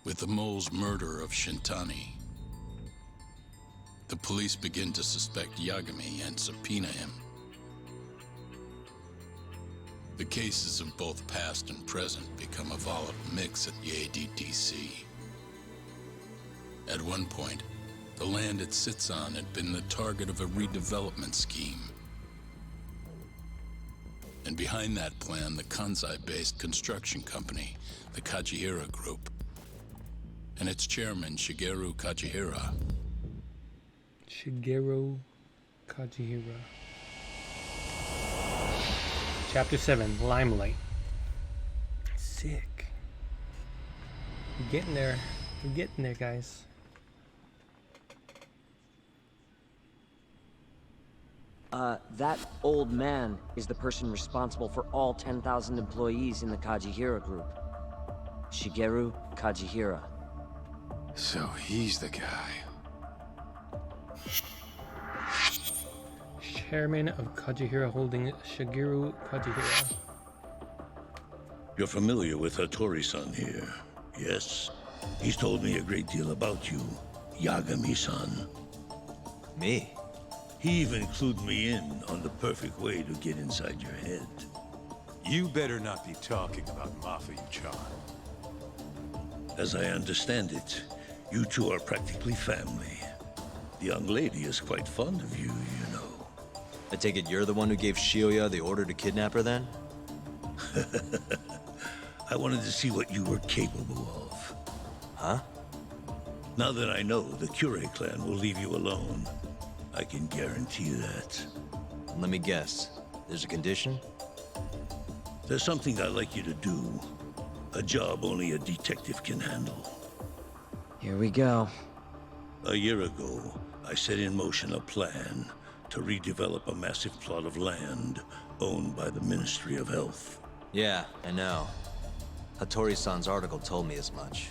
With the mole's murder of Gintani, the police begin to suspect Yagami and subpoena him. The cases of both past and present become a volatile mix at the ADDC. At one point, the land it sits on had been the target of a redevelopment scheme. And behind that plan, the Kansai-based construction company, the Kajihira Group, and its chairman, Shigeru Kajihira. Shigeru Kajihira. Chapter 7, Limelight. Sick. We're getting there. We're getting there, guys. That old man is the person responsible for all 10,000 employees in the Kajihira Group. Shigeru Kajihira. So he's the guy. Chairman of Kajihira Holding, Shigeru Kajihira. You're familiar with Hattori-san here, yes? He's told me a great deal about you, Yagami-san. Me? He even clued me in on the perfect way to get inside your head. You better not be talking about Mafuyu-chan. As I understand it, you two are practically family. The young lady is quite fond of you, you know. I take it you're the one who gave Shioya the order to kidnap her then? I wanted to see what you were capable of. Huh? Now that I know the Kure clan will leave you alone, I can guarantee that. Let me guess. There's a condition? There's something I'd like you to do. A job only a detective can handle. Here we go. A year ago, I set in motion a plan to redevelop a massive plot of land owned by the Ministry of Health. Yeah, I know. Hattori-san's article told me as much.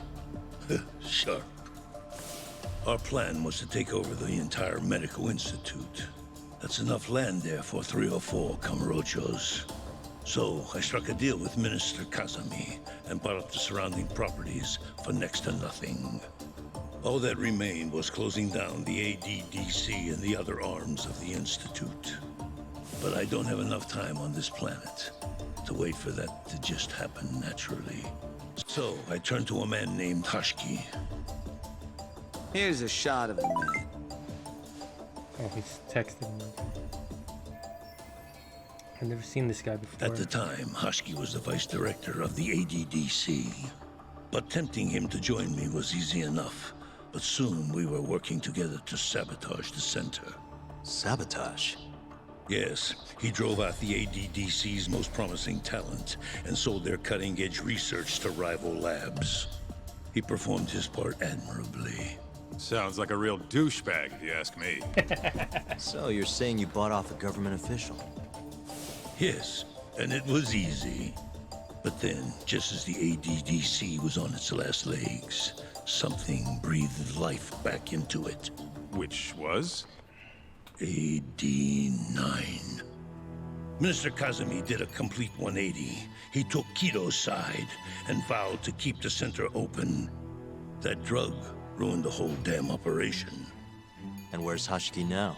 Sharp. Our plan was to take over the entire medical institute. That's enough land there for 3 or 4 Kamurochos. So I struck a deal with Minister Kazami and bought up the surrounding properties for next to nothing. All that remained was closing down the ADDC and the other arms of the institute. But I don't have enough time on this planet to wait for that to just happen naturally. So I turned to a man named Hashiki. Here's a shot of the man. Oh, he's texting me. I've never seen this guy before. At the time, Hashiki was the vice director of the ADDC. But tempting him to join me was easy enough. But soon we were working together to sabotage the center. Sabotage? Yes, he drove out the ADDC's most promising talent and sold their cutting-edge research to rival labs. He performed his part admirably. Sounds like a real douchebag, if you ask me. So you're saying you bought off a government official? Yes, and it was easy. But then, just as the ADDC was on its last legs, something breathed life back into it. Which was? AD9. Minister Kazami did a complete 180. He took Kido's side and vowed to keep the center open. That drug ruined the whole damn operation. And where's Hashiki now?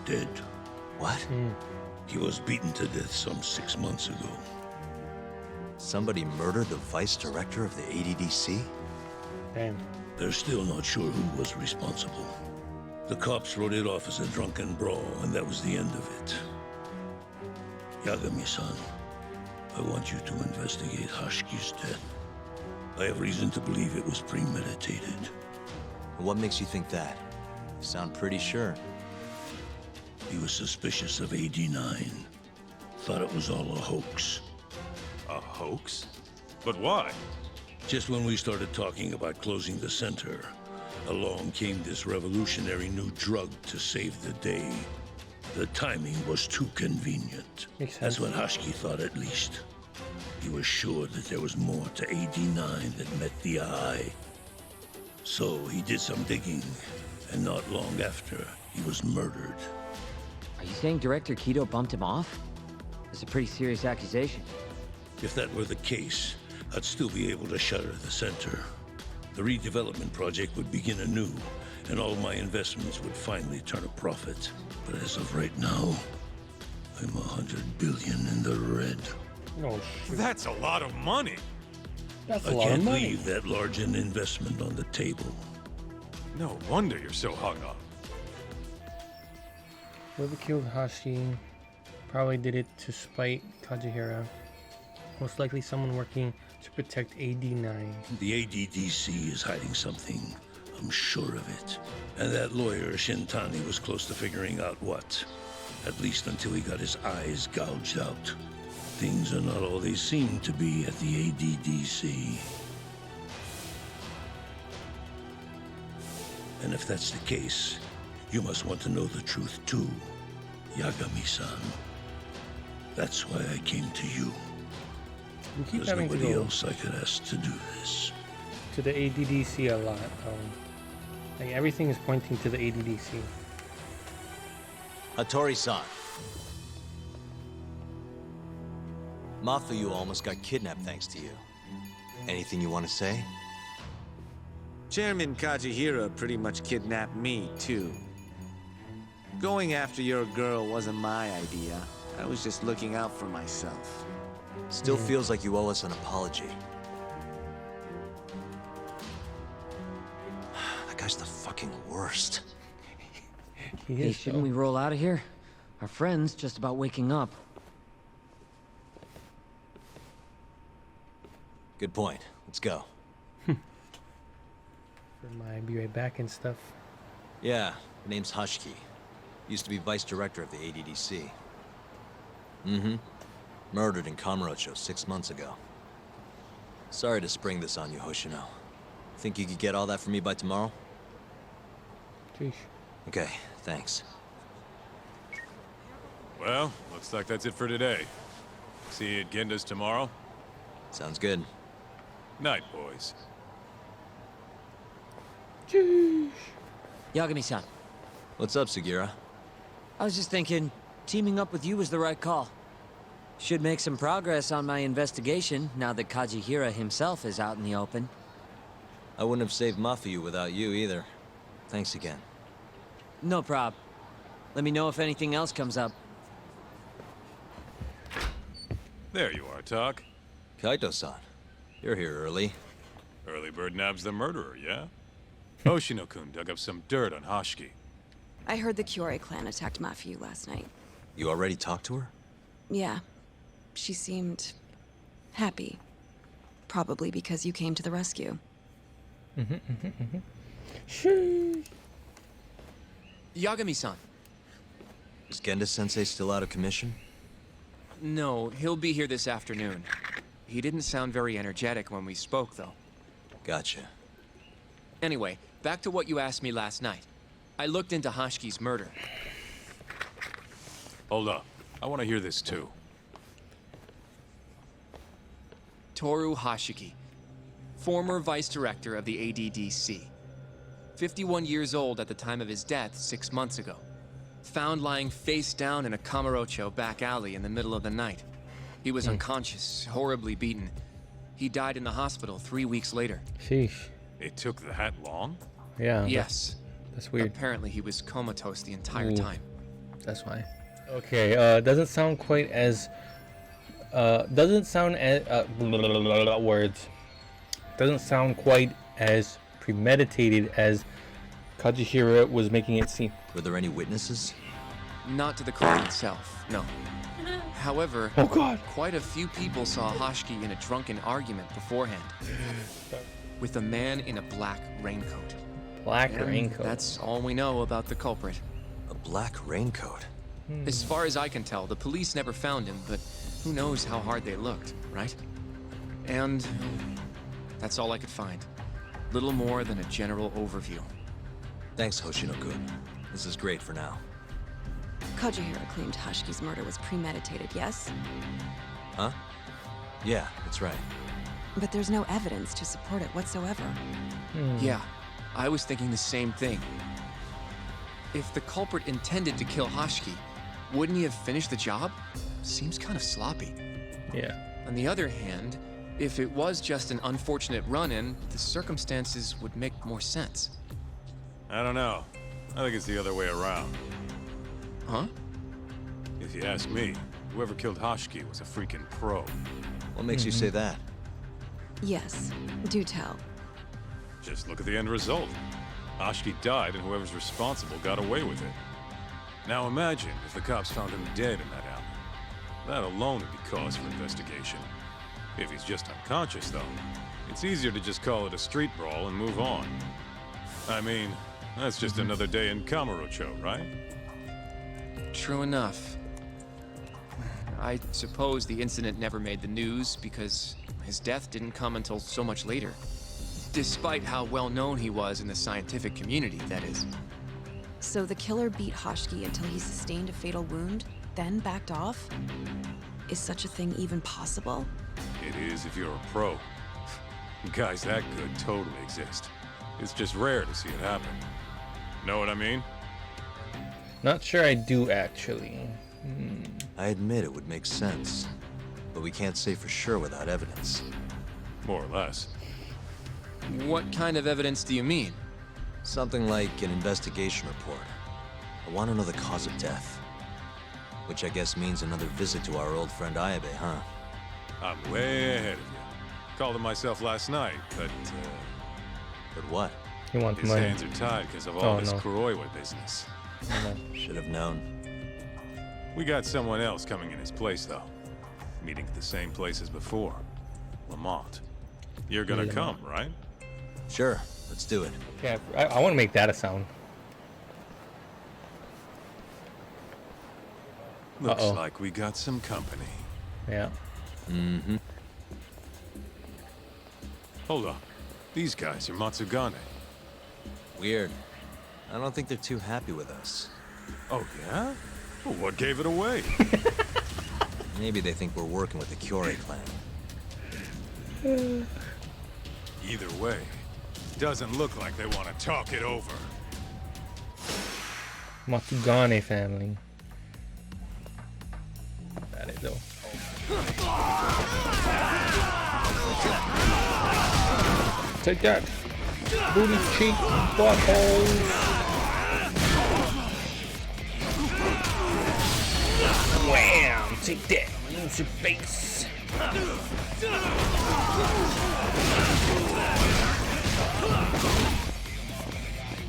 Dead. What? He was beaten to death some 6 months ago. Somebody murdered the vice director of the ADDC? Damn. They're still not sure who was responsible. The cops wrote it off as a drunken brawl, and that was the end of it. Yagami-san, I want you to investigate Hashiki's death. I have reason to believe it was premeditated. What makes you think that? You sound pretty sure. He was suspicious of AD9. Thought it was all a hoax. A hoax? But why? Just when we started talking about closing the center, along came this revolutionary new drug to save the day. The timing was too convenient. Makes sense. That's what Hashiki thought, at least. He was sure that there was more to AD9 than met the eye. So he did some digging, and not long after, he was murdered. Are you saying Director Kido bumped him off? That's a pretty serious accusation. If that were the case, I'd still be able to shutter the center. The redevelopment project would begin anew, and all my investments would finally turn a profit. But as of right now, I'm 100 billion in the red. Oh, shoot. That's a lot of money. That's a I lot of can't money. leave that large an investment on the table. No wonder you're so hung up. Whoever killed Hashi probably did it to spite Kajihira. Most likely someone working to protect AD9. The ADDC is hiding something. I'm sure of it. And that lawyer, Gintani, was close to figuring out what. At least until he got his eyes gouged out. Things are not all they seem to be at the ADDC. And if that's the case, you must want to know the truth too, Yagami-san. That's why I came to you. We keep There's having to nobody go else I could ask to do this. to the ADDC a lot. Like everything is pointing to the ADDC. Hattori-san. Mafuyu almost got kidnapped thanks to you. Anything you want to say? Chairman Kajihira pretty much kidnapped me, too. Going after your girl wasn't my idea. I was just looking out for myself. Still feels like you owe us an apology. That guy's the fucking worst. He Hey, is. shouldn't we roll out of here? Our friend's just about waking up. Good point. Let's go. Be right back and stuff. Yeah, her name's Hashiki. Used to be vice director of the ADDC. Mm-hmm. Murdered in Kamurocho 6 months ago. Sorry to spring this on you, Hoshino. Think you could get all that for me by tomorrow? Sheesh. Okay, thanks. Well, looks like that's it for today. See you at Ginda's tomorrow. Sounds good. Night, boys. Sheesh. Yagami-san, What's up, Sugira? I was just thinking, teaming up with you was the right call. Should make some progress on my investigation now that Kajihira himself is out in the open. I wouldn't have saved Mafuyu without you either. Thanks again. No prob. Let me know if anything else comes up. There you are, Talk. Kaito-san, you're here early. Early bird nabs the murderer, yeah? Hoshino-kun dug up some dirt on Hashiki. I heard the Kyorei clan attacked Mafuyu last night. You already talked to her? Yeah. She seemed happy. Probably because you came to the rescue. Sheesh. Yagami-san. Is Genda-sensei still out of commission? No, he'll be here this afternoon. He didn't sound very energetic when we spoke, though. Gotcha. Anyway, back to what you asked me last night. I looked into Hashiki's murder. Hold up. I want to hear this too. Toru Hashiki, former vice director of the ADDC. 51 years old at the time of his death 6 months ago. Found lying face down in a Kamurocho back alley in the middle of the night. He was unconscious, horribly beaten. He died in the hospital 3 weeks later. Sheesh. It took that long? Yeah. Yes. That's weird. Apparently he was comatose the entire Ooh. time. That's why. Okay. Doesn't sound quite as. Doesn't sound as. Words. Doesn't sound quite as premeditated as Kajihira was making it seem. Were there any witnesses? Not to the crime itself, no. However, Oh God. quite a few people saw Hashiki in a drunken argument beforehand. With a man in a black raincoat. Black And raincoat. that's all we know about the culprit. A black raincoat. As far as I can tell, the police never found him, but who knows how hard they looked, right? And that's all I could find. Little more than a general overview. Thanks, Hoshino-kun. This is great for now. Kajihira claimed Hashiki's murder was premeditated, yes? Huh? Yeah, that's right. But there's no evidence to support it whatsoever. Yeah, I was thinking the same thing. If the culprit intended to kill Hashiki, wouldn't he have finished the job? Seems kind of sloppy. Yeah. On the other hand, If it was just an unfortunate run-in, the circumstances would make more sense. I don't know. I think it's the other way around. Huh? If you ask me, whoever killed Hoshki was a freaking pro. What makes you say that? Yes, do tell. Just look at the end result. Hoshki died and whoever's responsible got away with it. Now imagine if the cops found him dead in that alley. That alone would be cause for investigation. If he's just unconscious, though, it's easier to just call it a street brawl and move on. I mean, that's just another day in Kamurocho, right? True enough. I suppose the incident never made the news because his death didn't come until so much later. Despite how well known he was in the scientific community, that is. So the killer beat Hoshki until he sustained a fatal wound, then backed off? Is such a thing even possible? It is if you're a pro. Guys that good totally exist. It's just rare to see it happen. Know what I mean? Not sure I do actually. I admit it would make sense, but we can't say for sure without evidence. More or less. What kind of evidence do you mean? Something like an investigation report. I want to know the cause of death. Which I guess means another visit to our old friend Ayabe, huh? I'm way ahead of you. Called him myself last night, but what? He wants his money. hands are tied because of all Oh, this no. Kuroiwa business. Should have known. We got someone else coming in his place, though. Meeting at the same place as before. Lamont. You're gonna come, right? Sure, let's do it. Yeah, I want to make that a sound. Looks Uh-oh. like we got some company. Yeah. Mm-hmm. Hold up. These guys are Matsugane. Weird. I don't think they're too happy with us. Oh, yeah? Well, what gave it away? Maybe they think we're working with the Kyori clan. Either way, doesn't look like they want to talk it over. Matsugane family. That is though. Take that. Booty cheek butthole. Wham! Take that. Use your face.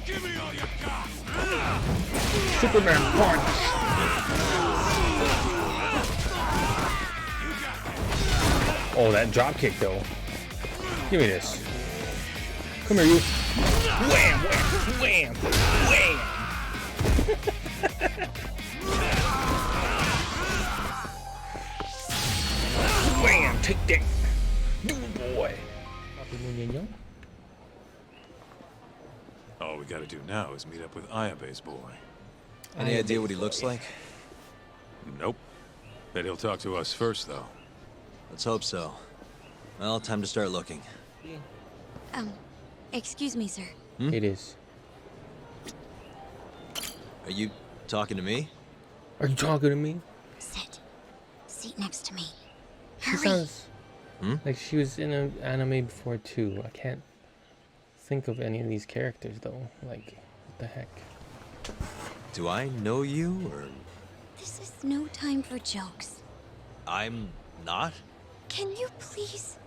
Give me all you got! Superman punch. Oh, that drop kick though. Give me this. Come here, you. Wham! Wham! Wham! Wham! Wham! Take that. Do boy. All we gotta do now is meet up with Ayabe's boy. Any idea what he looks like? Nope. Bet he'll talk to us first, though. Let's hope so. Well, time to start looking. Excuse me, sir. It is. Are you talking to me? Are you talking to me? Sit. Seat next to me. She Hurry. sounds like she was in an anime before too. I can't think of any of these characters though. Like, what the heck? Do I know you, or... This is no time for jokes. I'm not? Can you please...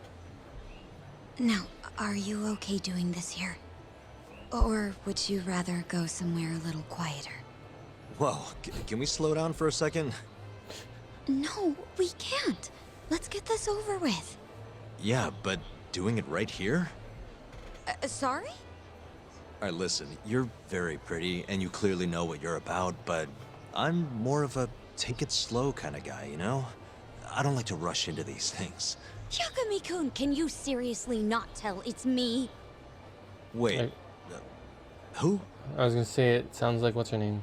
Now, are you okay doing this here? Or would you rather go somewhere a little quieter? Whoa, can we slow down for a second? No, we can't. Let's get this over with. Yeah, but doing it right here? Sorry? Alright, listen, you're very pretty, and you clearly know what you're about, but I'm more of a take it slow kind of guy, you know? I don't like to rush into these things. Yagami-kun, can you seriously not tell it's me? Wait, who? I was gonna say it sounds like what's her name?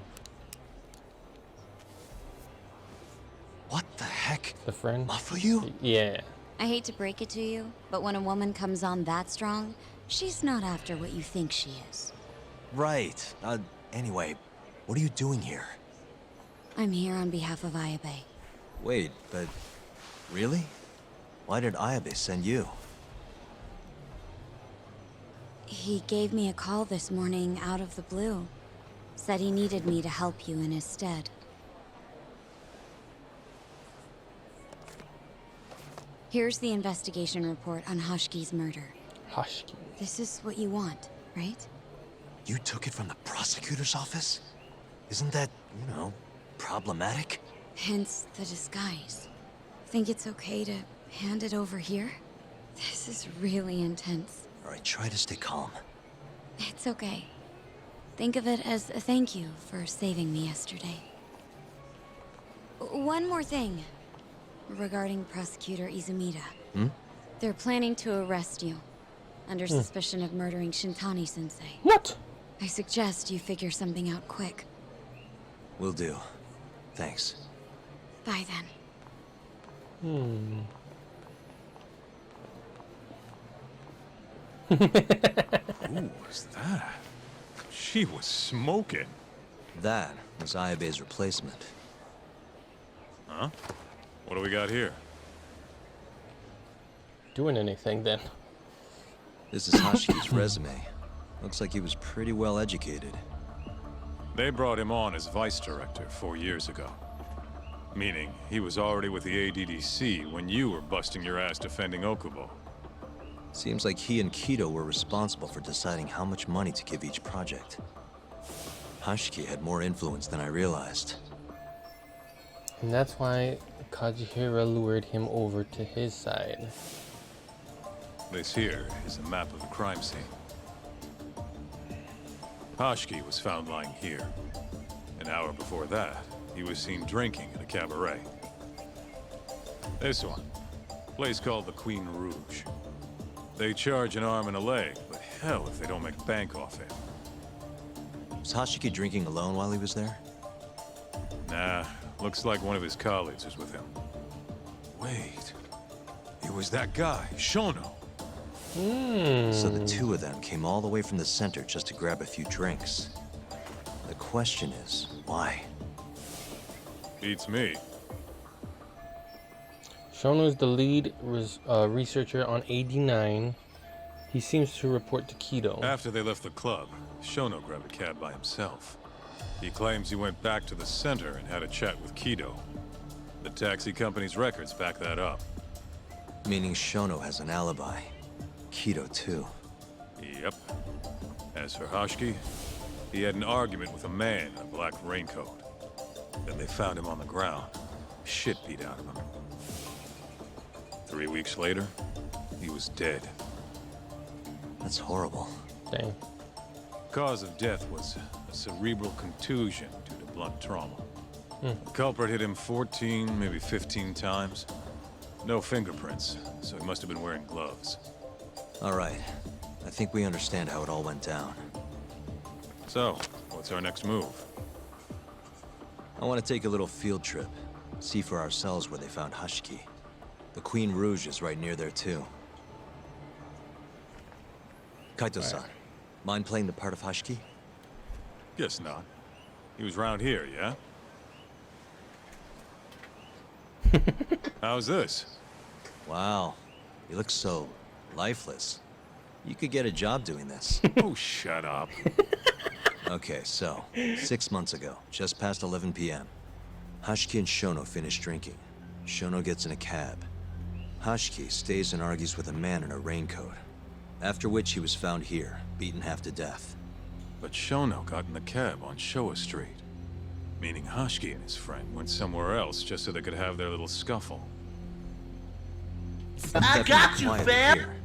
What the heck? The friend? Mafuyu? Yeah. I hate to break it to you, but when a woman comes on that strong, she's not after what you think she is. Right. Anyway, what are you doing here? I'm here on behalf of Ayabe. Wait, but... really? Why did Ayabe send you? He gave me a call this morning out of the blue. Said he needed me to help you in his stead. Here's the investigation report on Hoshki's murder. Hoshki. This is what you want, right? You took it from the prosecutor's office? Isn't that, you know, problematic? Hence the disguise. Think it's okay to hand it over here? This is really intense. All right, try to stay calm. It's okay. Think of it as a thank you for saving me yesterday. One more thing. Regarding Prosecutor Izumida. They're planning to arrest you. Under suspicion of murdering Gintani-sensei. What? I suggest you figure something out quick. Will do. Thanks. Bye then. Who was that? She was smoking. That was Ayabe's replacement. Huh? What do we got here? Doing anything then? This is Hoshi's resume. Looks like he was pretty well educated. They brought him on as vice director 4 years ago. Meaning, he was already with the ADDC when you were busting your ass defending Okubo. Seems like he and Kido were responsible for deciding how much money to give each project. Hoshiki had more influence than I realized. And that's why Kajihira lured him over to his side. This here is a map of the crime scene. Hoshiki was found lying here. An hour before that, he was seen drinking at a cabaret. This one, place called the Queen Rouge. They charge an arm and a leg, but hell if they don't make bank off it. Was Hoshiki drinking alone while he was there? Nah, looks like one of his colleagues was with him. Wait, it was that guy, Shono. So the two of them came all the way from the center just to grab a few drinks. The question is, why? Beats me. Shono is the lead researcher on AD9. He seems to report to Kido. After they left the club, Shono grabbed a cab by himself. He claims he went back to the center and had a chat with Kido. The taxi company's records back that up. Meaning Shono has an alibi. Kido too. Yep. As for Hoshiki, he had an argument with a man in a black raincoat. Then they found him on the ground. Shit beat out of him. 3 weeks later, he was dead. That's horrible. Dang. Cause of death was a cerebral contusion due to blunt trauma. The culprit hit him 14, maybe 15 times. No fingerprints, so he must have been wearing gloves. All right. I think we understand how it all went down. So, what's our next move? I want to take a little field trip. See for ourselves where they found Hoshiki. The Queen Rouge is right near there too. Kaito-san, mind playing the part of Hoshiki? Guess not. He was round here, yeah? How's this? Wow. You look so lifeless. You could get a job doing this. Oh, shut up. Okay, so, 6 months ago, just past 11 p.m., Hoshiki and Shono finish drinking. Shono gets in a cab. Hoshiki stays and argues with a man in a raincoat. After which he was found here, beaten half to death. But Shono got in the cab on Showa Street. Meaning Hoshiki and his friend went somewhere else just so they could have their little scuffle. I got you, Quiet fam! here.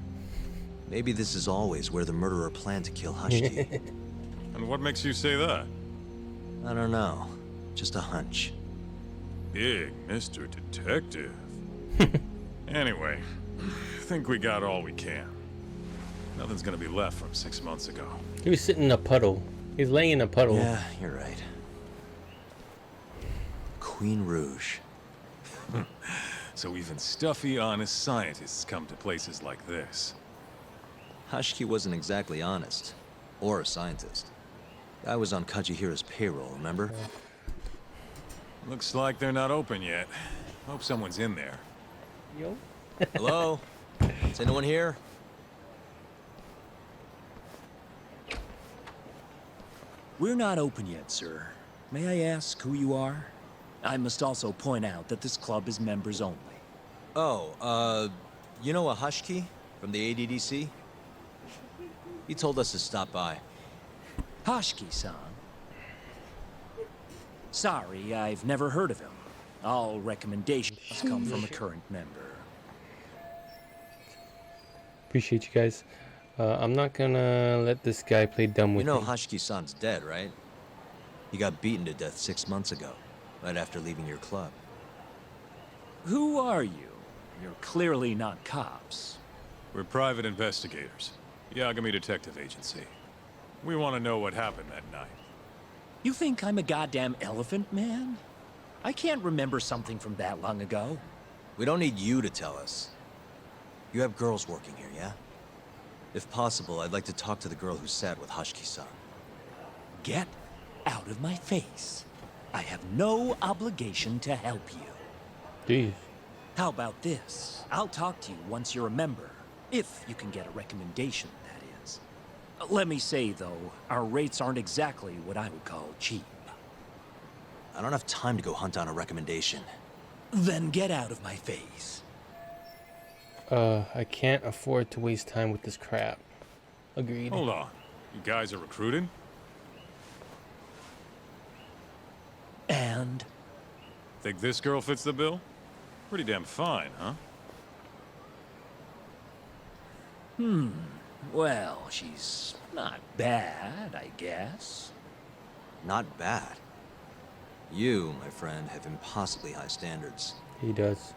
Maybe this is always where the murderer planned to kill Hoshiki. And what makes you say that? I don't know. Just a hunch. Big Mr. Detective. Anyway, I think we got all we can. Nothing's gonna be left from 6 months ago. He was sitting in a puddle. He's laying in a puddle. Yeah, you're right. Queen Rouge. So even stuffy, honest scientists come to places like this. Hoshiki wasn't exactly honest. Or a scientist. I was on Kajihira's payroll, remember? Looks like they're not open yet. Hope someone's in there. Yo. Hello? Is anyone here? We're not open yet, sir. May I ask who you are? I must also point out that this club is members only. Oh, you know a Hushki from the ADDC? He told us to stop by. Hoshki-san. Sorry, I've never heard of him. All recommendations come from a current member. Appreciate you guys. I'm not gonna let this guy play dumb with You know me. Hoshki-san's dead, right? He got beaten to death 6 months ago, right after leaving your club. Who are you? You're clearly not cops. We're private investigators. Yagami Detective Agency. We want to know what happened that night. You think I'm a goddamn elephant man? I can't remember something from that long ago. We don't need you to tell us. You have girls working here, yeah? If possible, I'd like to talk to the girl who sat with Hoshki-san. Get out of my face. I have no obligation to help you. Jeez. How about this? I'll talk to you once you're a member. If you can get a recommendation, that is. Let me say, though, our rates aren't exactly what I would call cheap. I don't have time to go hunt down a recommendation. Then get out of my face. I can't afford to waste time with this crap. Agreed. Hold on. You guys are recruited? And? Think this girl fits the bill? Pretty damn fine, huh? Well, she's not bad, I guess. Not bad. You, my friend, have impossibly high standards. He does.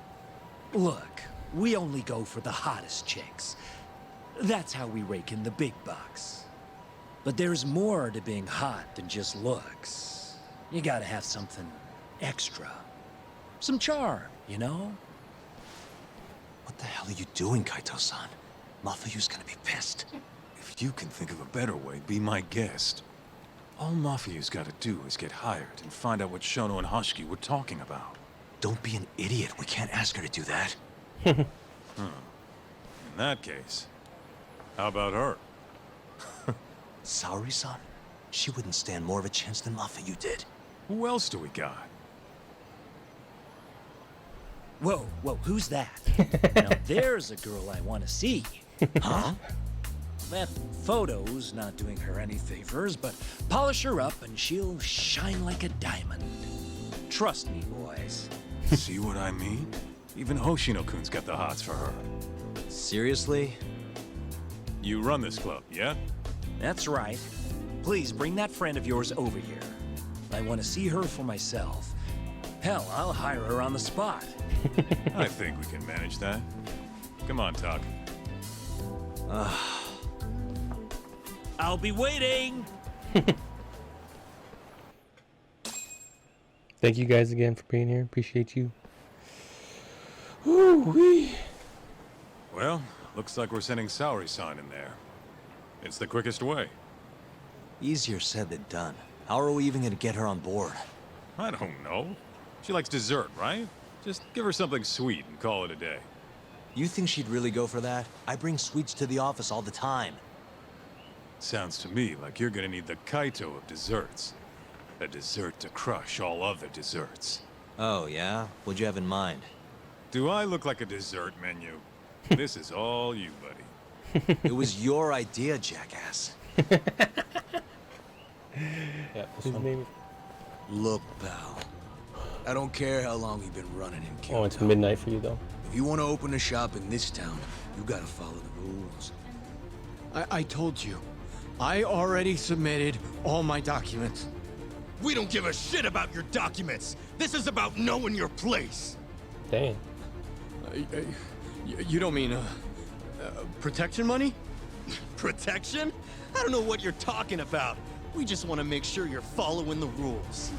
Look, we only go for the hottest chicks. That's how we rake in the big bucks. But there's more to being hot than just looks. You gotta have something extra. Some charm, you know? What the hell are you doing, Kaito-san? Mafuyu's gonna be pissed. If you can think of a better way, be my guest. All Mafuyu's gotta do is get hired and find out what Shono and Hoshiki were talking about. Don't be an idiot. We can't ask her to do that. In that case, how about her? Saori-san? She wouldn't stand more of a chance than Mafuyu did. Who else do we got? Whoa, who's that? Now there's a girl I want to see. Huh? That photo's not doing her any favors, but polish her up and she'll shine like a diamond. Trust me, boys. See what I mean? Even Hoshino-kun's got the hots for her. Seriously? You run this club, yeah? That's right. Please bring that friend of yours over here. I want to see her for myself. Hell, I'll hire her on the spot. I think we can manage that. Come on, Tuck. I'll be waiting! Thank you guys again for being here. Appreciate you. Woo-wee. Well, looks like we're sending Saori-san in there. It's the quickest way. Easier said than done. How are we even gonna get her on board? I don't know. She likes dessert, right? Just give her something sweet and call it a day. You think she'd really go for that? I bring sweets to the office all the time. Sounds to me like you're gonna need the Kaito of desserts. A dessert to crush all other desserts. Oh, yeah? What'd you have in mind? Do I look like a dessert menu? This is all you, buddy. It was your idea, jackass. Yeah, his name is... Look, pal. I don't care how long you've been running in Kyoto. Oh, it's midnight for you, though. If you want to open a shop in this town, you gotta follow the rules. I told you. I already submitted all my documents. We don't give a shit about your documents. This is about knowing your place. Dang. You don't mean, protection money? Protection? I don't know what you're talking about. We just want to make sure you're following the rules.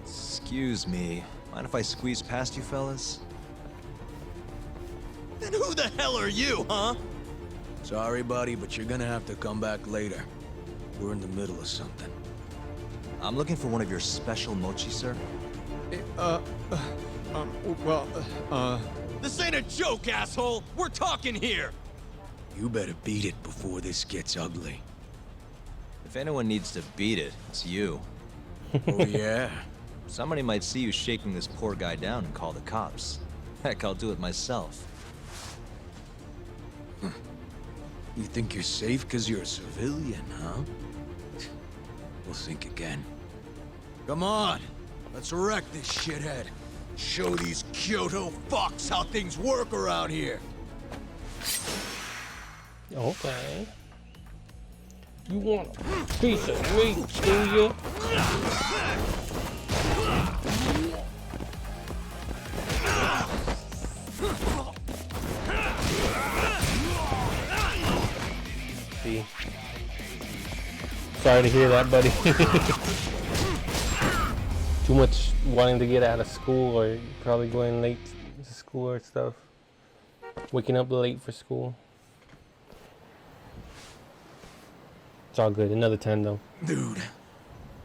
Excuse me. Mind if I squeeze past you fellas? And who the hell are you, huh? Sorry, buddy, but you're gonna have to come back later. We're in the middle of something. I'm looking for one of your special mochi, sir. This ain't a joke, asshole! We're talking here! You better beat it before this gets ugly. If anyone needs to beat it, it's you. Oh, yeah? Somebody might see you shaking this poor guy down and call the cops. Heck, I'll do it myself. You think you're safe because you're a civilian, huh? We'll think again. Come on! Let's wreck this shithead. Show these Kyoto fucks how things work around here. Okay. You want a piece of meat, do you? See. Sorry to hear that, buddy. Too much wanting to get out of school, or probably going late to school or stuff. Waking up late for school. It's all good. Another 10 though. Dude,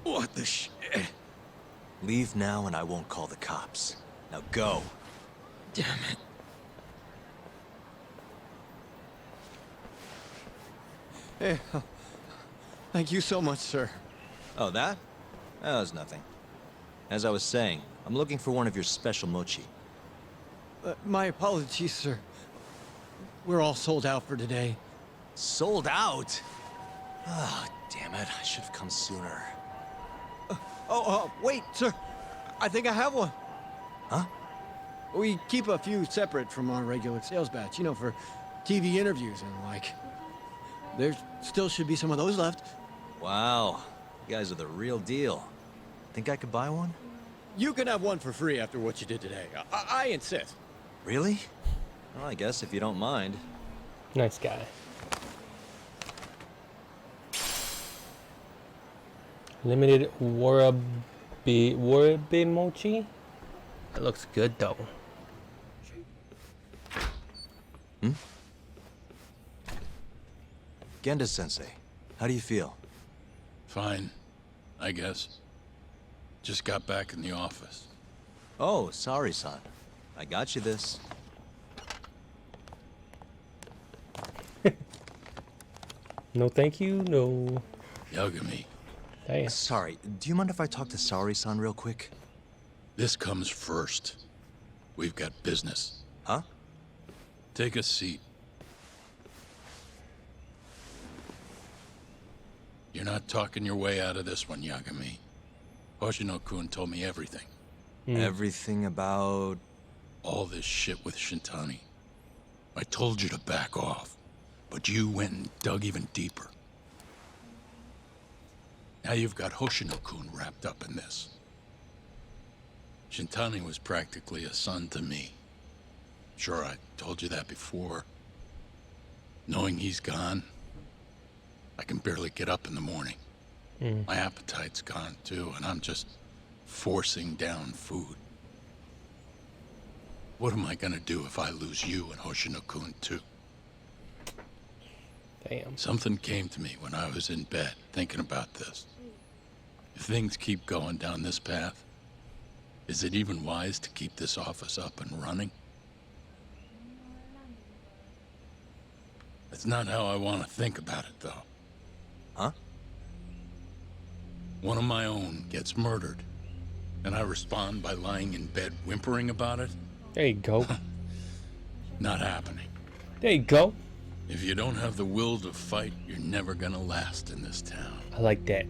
what the shit? Leave now and I won't call the cops. Now go. Damn it. Hey, thank you so much, sir. Oh, that? That was nothing. As I was saying, I'm looking for one of your special mochi. My apologies, sir. We're all sold out for today. Sold out? Ah, damn it. I should have come sooner. Wait, sir. I think I have one. Huh? We keep a few separate from our regular sales batch, you know, for TV interviews and like. There still should be some of those left. Wow. You guys are the real deal. Think I could buy one? You can have one for free after what you did today. I insist. Really? Well, I guess if you don't mind. Nice guy. Limited warabe mochi. That looks good though. Hmm? Genda-sensei, how do you feel? Fine, I guess. Just got back in the office. Oh, sorry, son. I got you this. No thank you, no. Yagami. Damn. Sorry, do you mind if I talk to Sari-san real quick? This comes first. We've got business. Huh? Take a seat. You're not talking your way out of this one, Yagami. Hoshino-kun told me everything. Everything about... all this shit with Gintani. I told you to back off, but you went and dug even deeper. Now you've got Hoshino-kun wrapped up in this. Gintani was practically a son to me. Sure, I told you that before. Knowing he's gone, I can barely get up in the morning. My appetite's gone too, and I'm just forcing down food. What am I gonna do if I lose you and Hoshino-kun too? Damn. Something came to me when I was in bed thinking about this. If things keep going down this path, is it even wise to keep this office up and running? That's not how I want to think about it, though. Huh? One of my own gets murdered, and I respond by lying in bed whimpering about it? There you go. Not happening. There you go. If you don't have the will to fight, you're never gonna last in this town. I like that.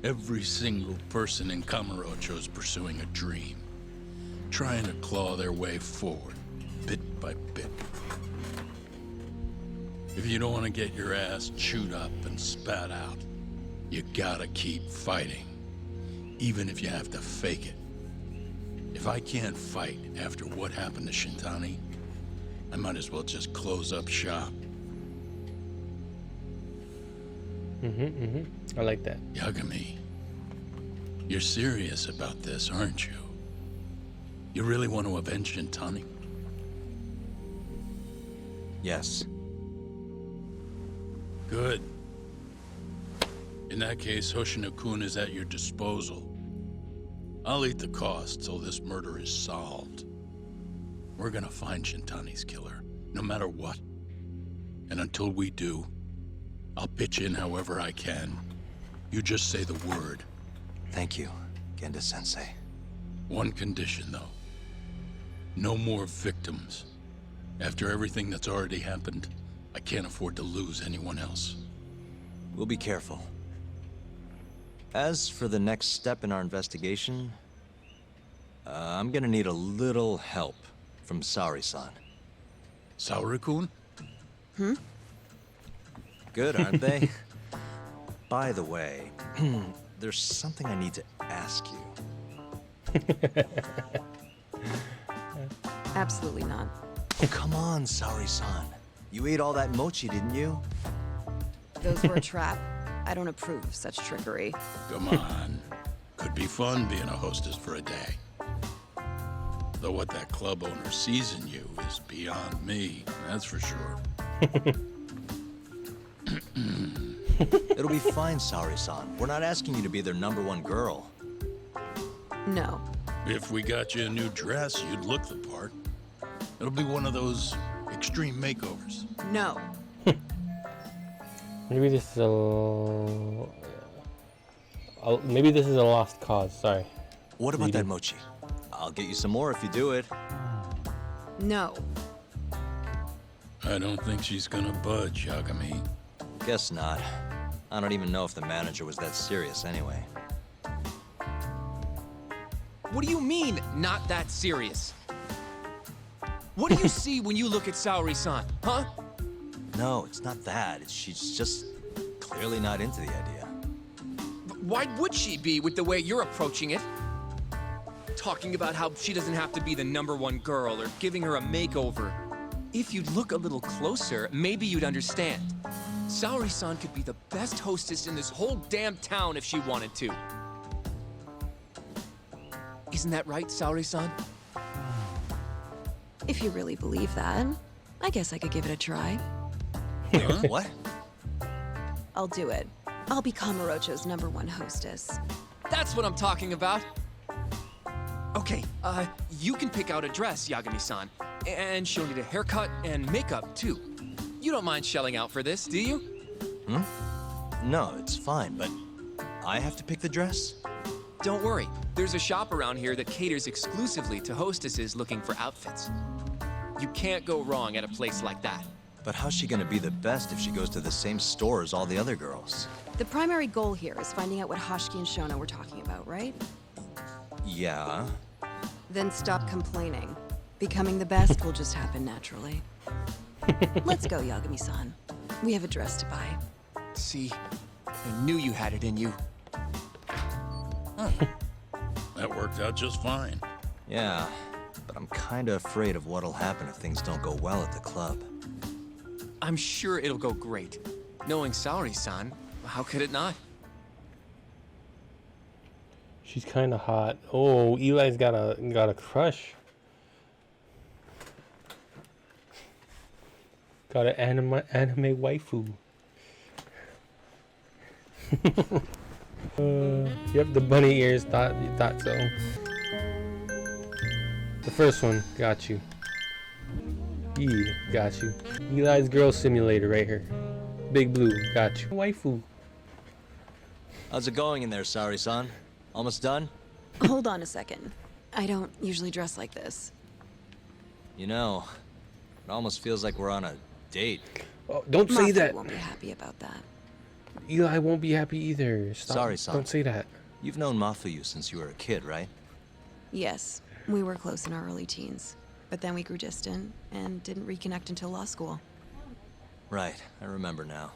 Every single person in Kamurocho's pursuing a dream, trying to claw their way forward, bit by bit. If you don't want to get your ass chewed up and spat out, you gotta keep fighting, even if you have to fake it. If I can't fight after what happened to Gintani, I might as well just close up shop. I like that. Yagami, you're serious about this, aren't you? You really want to avenge Gintani? Yes. Good. In that case, Hoshino-kun is at your disposal. I'll eat the cost till this murder is solved. We're gonna find Gintani's killer, no matter what. And until we do, I'll pitch in however I can. You just say the word. Thank you, Genda-sensei. One condition, though. No more victims. After everything that's already happened, I can't afford to lose anyone else. We'll be careful. As for the next step in our investigation, I'm gonna need a little help from Saori-san. Saori-kun? Good, aren't they? By the way, there's something I need to ask you. Absolutely not. Come on, Saori-san. You ate all that mochi, didn't you? Those were a trap. I don't approve of such trickery. Come on. Could be fun being a hostess for a day. Though what that club owner sees in you is beyond me, that's for sure. It'll be fine, Saori-san. We're not asking you to be their #1 girl. No. If we got you a new dress, you'd look the part. It'll be one of those extreme makeovers. No. Maybe this is maybe this is a lost cause. Sorry. What about that mochi? I'll get you some more if you do it. No. I don't think she's gonna budge, Yagami. Guess not. I don't even know if the manager was that serious anyway. What do you mean, not that serious? What do you see when you look at Saori-san, huh? No, it's not that. She's just clearly not into the idea. Why would she be with the way you're approaching it? Talking about how she doesn't have to be the #1 girl or giving her a makeover. If you'd look a little closer, maybe you'd understand. Saori-san could be the best hostess in this whole damn town if she wanted to. Isn't that right, Saori-san? If you really believe that, I guess I could give it a try. Wait, what? I'll do it. I'll be Kamurocho's #1 hostess. That's what I'm talking about. Okay, you can pick out a dress, Yagami-san. And she'll need a haircut and makeup, too. You don't mind shelling out for this, do you? No, it's fine, but I have to pick the dress? Don't worry. There's a shop around here that caters exclusively to hostesses looking for outfits. You can't go wrong at a place like that. But how's she gonna be the best if she goes to the same store as all the other girls? The primary goal here is finding out what Hoshiki and Shona were talking about, right? Yeah. Then stop complaining. Becoming the best will just happen naturally. Let's go, Yagami-san. We have a dress to buy. See, I knew you had it in you. That worked out just fine. Yeah, but I'm kinda afraid of what'll happen if things don't go well at the club. I'm sure it'll go great. Knowing Saori-san, how could it not? She's kind of hot. Oh, Eli's got a crush. Got an anime waifu. Yep, the bunny ears thought so. The first one, got you. Yeah, got you. Eli's Girl Simulator right here. Big Blue, got you. Waifu. How's it going in there, Saori-san? Almost done? Hold on a second. I don't usually dress like this. You know, it almost feels like we're on a date. Oh, don't say Mafu that. won't be happy about that. Eli won't be happy either. Stop. Sorry, son. Don't say that. You've known Mafuyu since you were a kid, right? Yes, we were close in our early teens. But then we grew distant and didn't reconnect until law school. Right, I remember now.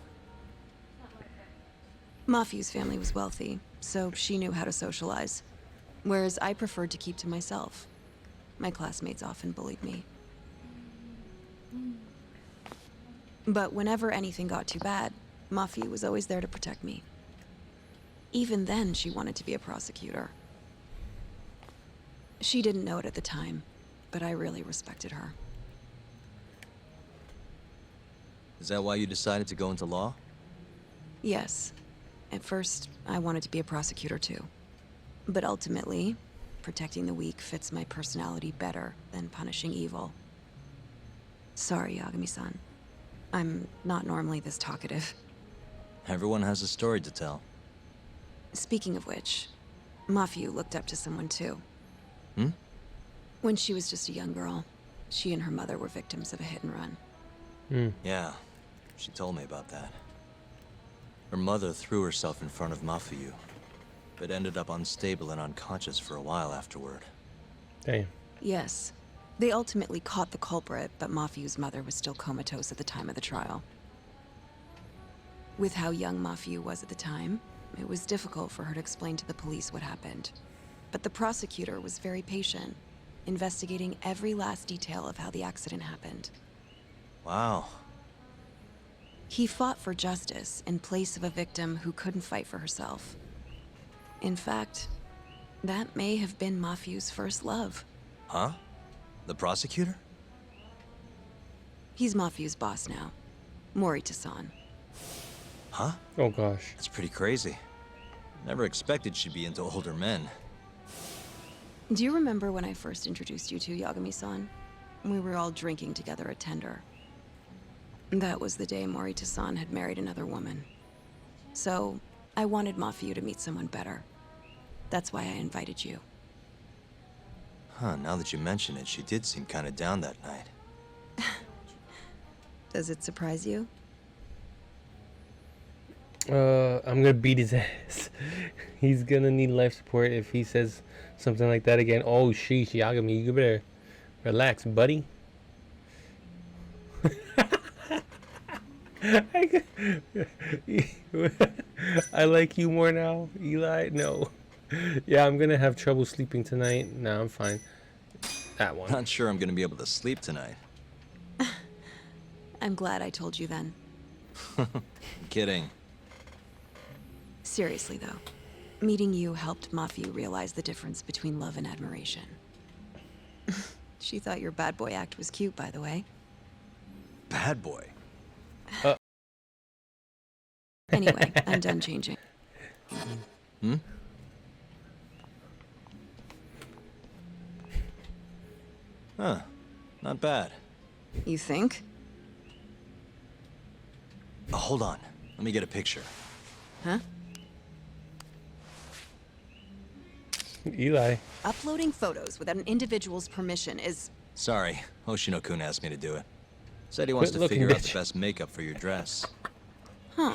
Mafuyu's family was wealthy, so she knew how to socialize. Whereas I preferred to keep to myself. My classmates often bullied me. But whenever anything got too bad, Mafuyu was always there to protect me. Even then, she wanted to be a prosecutor. She didn't know it at the time, but I really respected her. Is that why you decided to go into law? Yes. At first, I wanted to be a prosecutor too. But ultimately, protecting the weak fits my personality better than punishing evil. Sorry, Yagami-san. I'm not normally this talkative. Everyone has a story to tell. Speaking of which, Mafiu looked up to someone too. Hmm? When she was just a young girl, she and her mother were victims of a hit and run. Yeah, she told me about that. Her mother threw herself in front of Mafiu, but ended up unstable and unconscious for a while afterward. Damn. Yes. They ultimately caught the culprit, but Mafiu's mother was still comatose at the time of the trial. With how young Mafiu was at the time, it was difficult for her to explain to the police what happened. But the prosecutor was very patient, investigating every last detail of how the accident happened. Wow. He fought for justice in place of a victim who couldn't fight for herself. In fact, that may have been Mafiu's first love. Huh? The prosecutor? He's Mafiu's boss now, Morita-san. Huh? Oh gosh. That's pretty crazy. Never expected she'd be into older men. Do you remember when I first introduced you to Yagami-san? We were all drinking together at Tender. That was the day Morita-san had married another woman. So, I wanted Mafiu to meet someone better. That's why I invited you. Huh, now that you mention it, she did seem kind of down that night. Does it surprise you? I'm gonna beat his ass. He's gonna need life support if he says something like that again. Oh, sheesh, Yagami, you better relax, buddy. I like you more now, Eli. No. Yeah, I'm gonna have trouble sleeping tonight. No, I'm fine. That one. Not sure I'm gonna be able to sleep tonight. I'm glad I told you then. Kidding. Seriously though, meeting you helped Mafiu realize the difference between love and admiration. She thought your bad boy act was cute, by the way. Bad boy? Anyway, I'm done changing. Hmm? Huh. Not bad. You think? Oh, hold on. Let me get a picture. Huh? Eli. Uploading photos without an individual's permission is... Sorry, Hoshino-kun asked me to do it. Said he wants Quit to looking, figure out bitch. the best makeup for your dress. Huh.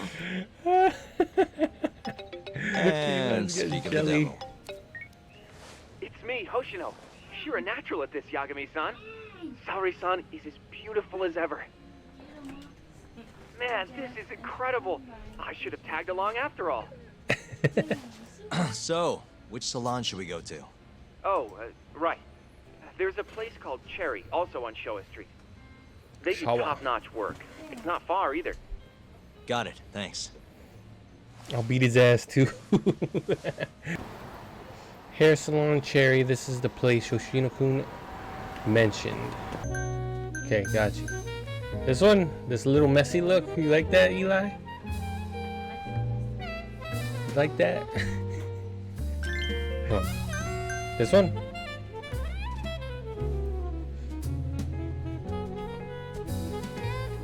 And speak of the devil. It's me, Hoshino. You're a natural at this, Yagami-san. Saori-san is as beautiful as ever. Man, this is incredible. I should have tagged along after all. So, which salon should we go to? Oh, right. There's a place called Cherry, also on Showa Street. They do Showa. top-notch work. It's not far either. Got it, thanks. I'll beat his ass too. Hair salon Cherry. This is the place Hoshino-kun mentioned. Okay, got you. This one, this little messy look. You like that, Eli? You like that? Huh. This one?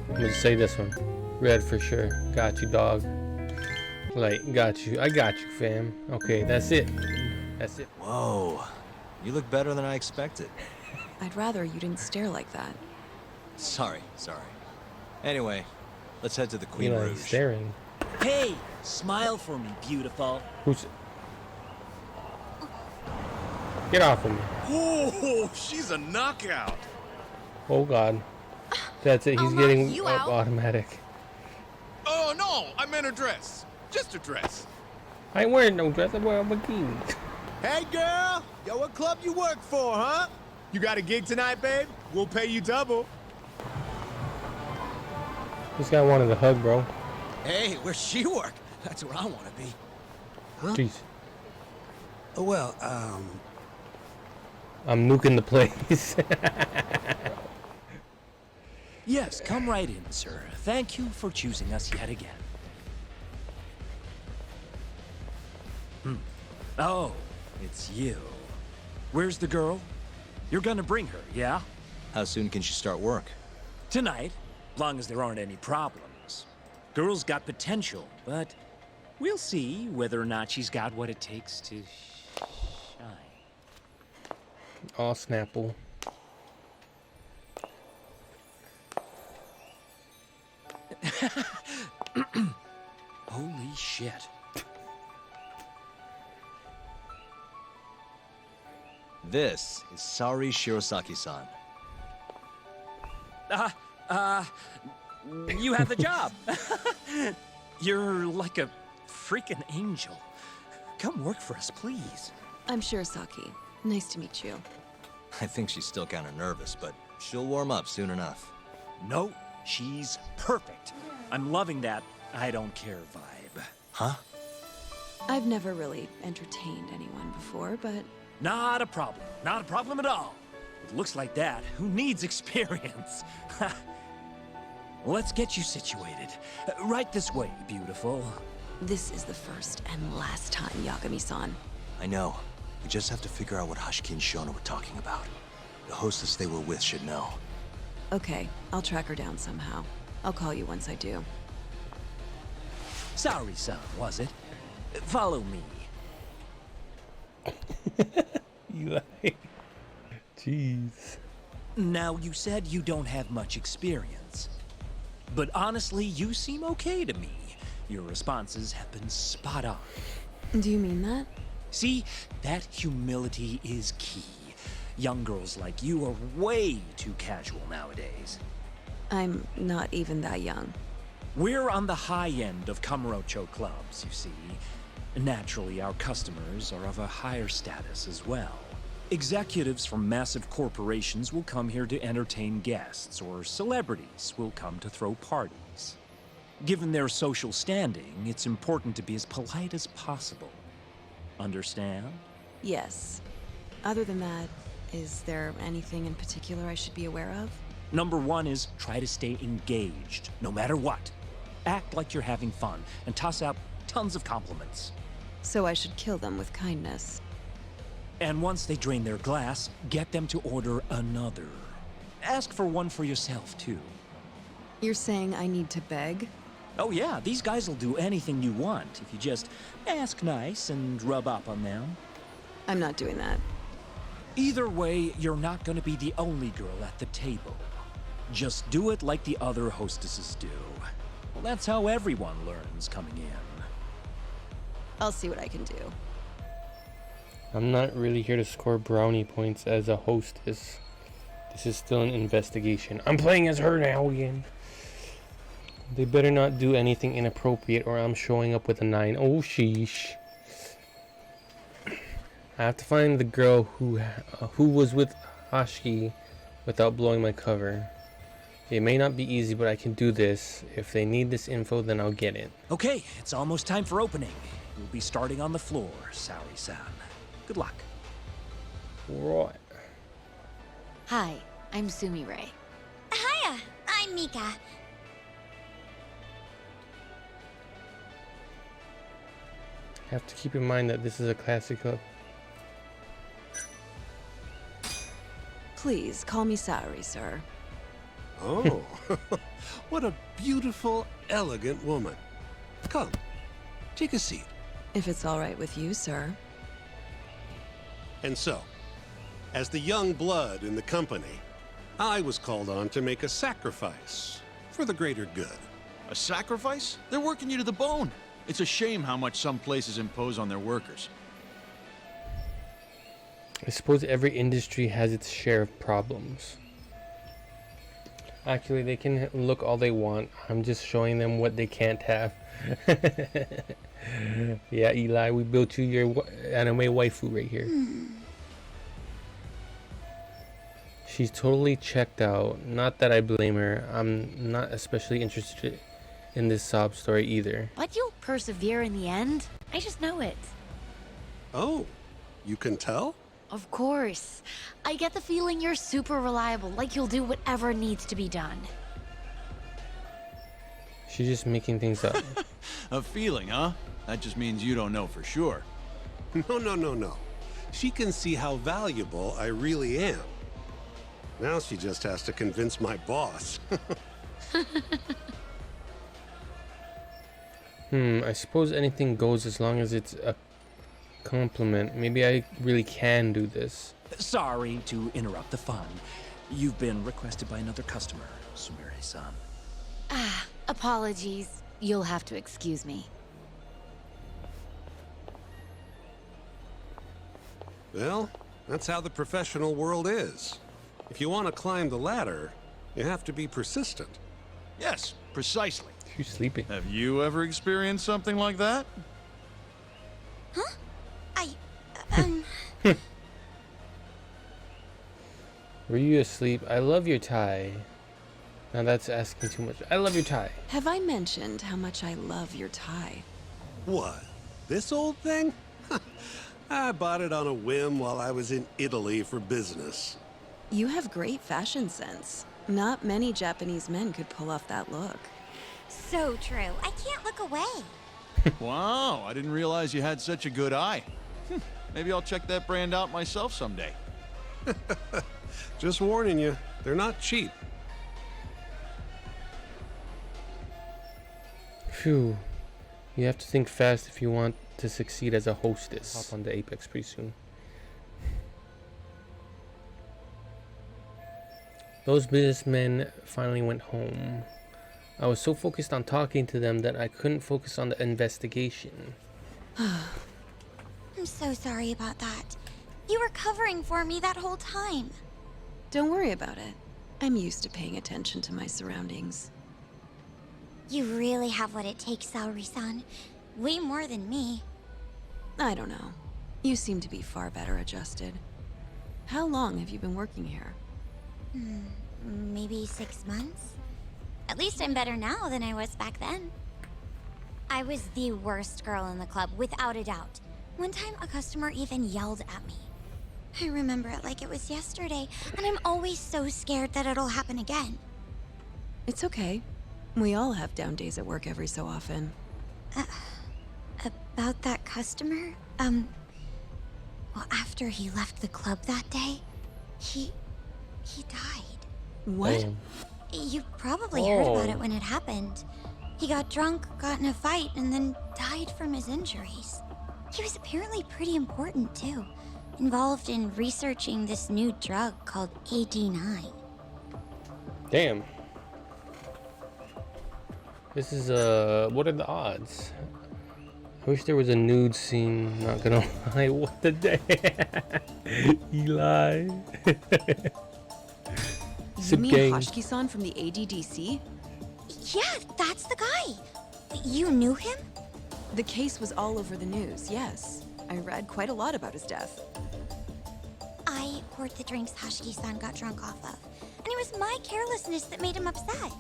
I'm gonna say this one. Red for sure. Got you, dog. Like, got you. I got you, fam. Okay, that's it. That's it. Whoa. You look better than I expected. I'd rather you didn't stare like that. Sorry. Anyway, let's head to the Queen Eli Rouge. staring. Hey, smile for me, beautiful. Who's... Get off of me. Oh, she's a knockout. Oh god. That's it. He's I'll knock getting you up out. automatic. Oh, no, I meant a dress. Just a dress. I ain't wearing no dress. I'm wearing a bikini. Hey, girl. Yo, what club you work for, huh? You got a gig tonight, babe? We'll pay you double. This guy wanted a hug, bro. Hey, where's she work? That's where I want to be. Jeez. Well, I'm nuking the place. Yes, come right in, sir. Thank you for choosing us yet again. Oh, it's you. Where's the girl? You're gonna bring her, yeah? How soon can she start work? Tonight, long as there aren't any problems. Girl's got potential, but we'll see whether or not she's got what it takes to shine. Aw, Snapple. Holy shit. This is Saori Shirosaki-san. You have the job. You're like a freaking angel. Come work for us, please. I'm Shirosaki. Nice to meet you. I think she's still kind of nervous, but she'll warm up soon enough. No, she's perfect. I'm loving that I don't care vibe. Huh? I've never really entertained anyone before, but... Not a problem. Not a problem at all. It looks like that. Who needs experience? Let's get you situated. Right this way, beautiful. This is the first and last time, Yagami-san. I know. We just have to figure out what Hashiki and Shona were talking about. The hostess they were with should know. Okay, I'll track her down somehow. I'll call you once I do. Sorry, son, was it? Follow me. Eli. Jeez. Now, you said you don't have much experience. But honestly, you seem okay to me. Your responses have been spot on. Do you mean that? See, that humility is key. Young girls like you are way too casual nowadays. I'm not even that young. We're on the high end of Kamurocho clubs, you see. Naturally, our customers are of a higher status as well. Executives from massive corporations will come here to entertain guests, or celebrities will come to throw parties. Given their social standing, it's important to be as polite as possible. Understand? Yes. Other than that, is there anything in particular I should be aware of? Number one is try to stay engaged, no matter what. Act like you're having fun, and toss out tons of compliments. So I should kill them with kindness. And once they drain their glass, get them to order another. Ask for one for yourself, too. You're saying I need to beg? Oh yeah, these guys will do anything you want if you just ask nice and rub up on them. I'm not doing that. Either way, you're not gonna be the only girl at the table. Just do it like the other hostesses do. Well, that's how everyone learns coming in. I'll see what I can do. I'm not really here to score brownie points as a hostess. This is still an investigation. I'm playing as her now again. They better not do anything inappropriate or I'm showing up with a 9. Oh, sheesh. I have to find the girl who was with Hashiki without blowing my cover. It may not be easy, but I can do this. If they need this info, then I'll get it. Okay, it's almost time for opening. We'll be starting on the floor, Saori-san. Good luck. Right. Hi, I'm Sumire. Hiya, I'm Mika. Have to keep in mind that this is a classic club. Please, call me Saori, sir. Oh, what a beautiful, elegant woman. Come, take a seat. If it's all right with you, sir. And so, as the young blood in the company, I was called on to make a sacrifice for the greater good. A sacrifice? They're working you to the bone. It's a shame how much some places impose on their workers. I suppose every industry has its share of problems. Actually, they can look all they want. I'm just showing them what they can't have. Yeah, Eli, we built you your anime waifu right here. She's totally checked out. Not that I blame her. I'm not especially interested in this sob story either. But you'll persevere in the end. I just know it. Oh, you can tell? Of course. I get the feeling you're super reliable, like you'll do whatever needs to be done. She's just making things up. A feeling, huh? That just means you don't know for sure. No. she can see how valuable I really am. Now she just has to convince my boss. I suppose anything goes as long as it's a compliment. Maybe I really can do this. Sorry to interrupt the fun. You've been requested by another customer, Sumire-san. Apologies. You'll have to excuse me. Well, that's how the professional world is. If you want to climb the ladder, you have to be persistent. Yes, precisely. She's sleeping. Have you ever experienced something like that? Huh? Were you asleep? I love your tie. Now that's asking too much. I love your tie. Have I mentioned how much I love your tie? What? This old thing? I bought it on a whim while I was in Italy for business. You have great fashion sense. Not many Japanese men could pull off that look. So true. I can't look away. Wow, I didn't realize you had such a good eye. Maybe I'll check that brand out myself someday. Just warning you, they're not cheap. Phew. You have to think fast if you want to succeed as a hostess. Hop on the Apex pretty soon. Those businessmen finally went home. I was so focused on talking to them that I couldn't focus on the investigation. I'm so sorry about that. You were covering for me that whole time. Don't worry about it. I'm used to paying attention to my surroundings. You really have what it takes, Saori-san. Way more than me. I don't know. You seem to be far better adjusted. How long have you been working here? Maybe 6 months? At least I'm better now than I was back then. I was the worst girl in the club, without a doubt. One time, a customer even yelled at me. I remember it like it was yesterday, and I'm always so scared that it'll happen again. It's okay. We all have down days at work every so often. About that customer? Well, after he left the club that day, he died. What? You probably heard about it when it happened. He got drunk, got in a fight, and then died from his injuries. He was apparently pretty important, too. Involved in researching this new drug called AD9. Damn. This is, what are the odds? I wish there was a nude scene, not gonna lie. What the day? Eli. You mean Hoshiki-san from the ADDC? Yeah, that's the guy. You knew him? The case was all over the news, yes. I read quite a lot about his death. I poured the drinks Hoshiki-san got drunk off of, and it was my carelessness that made him upset.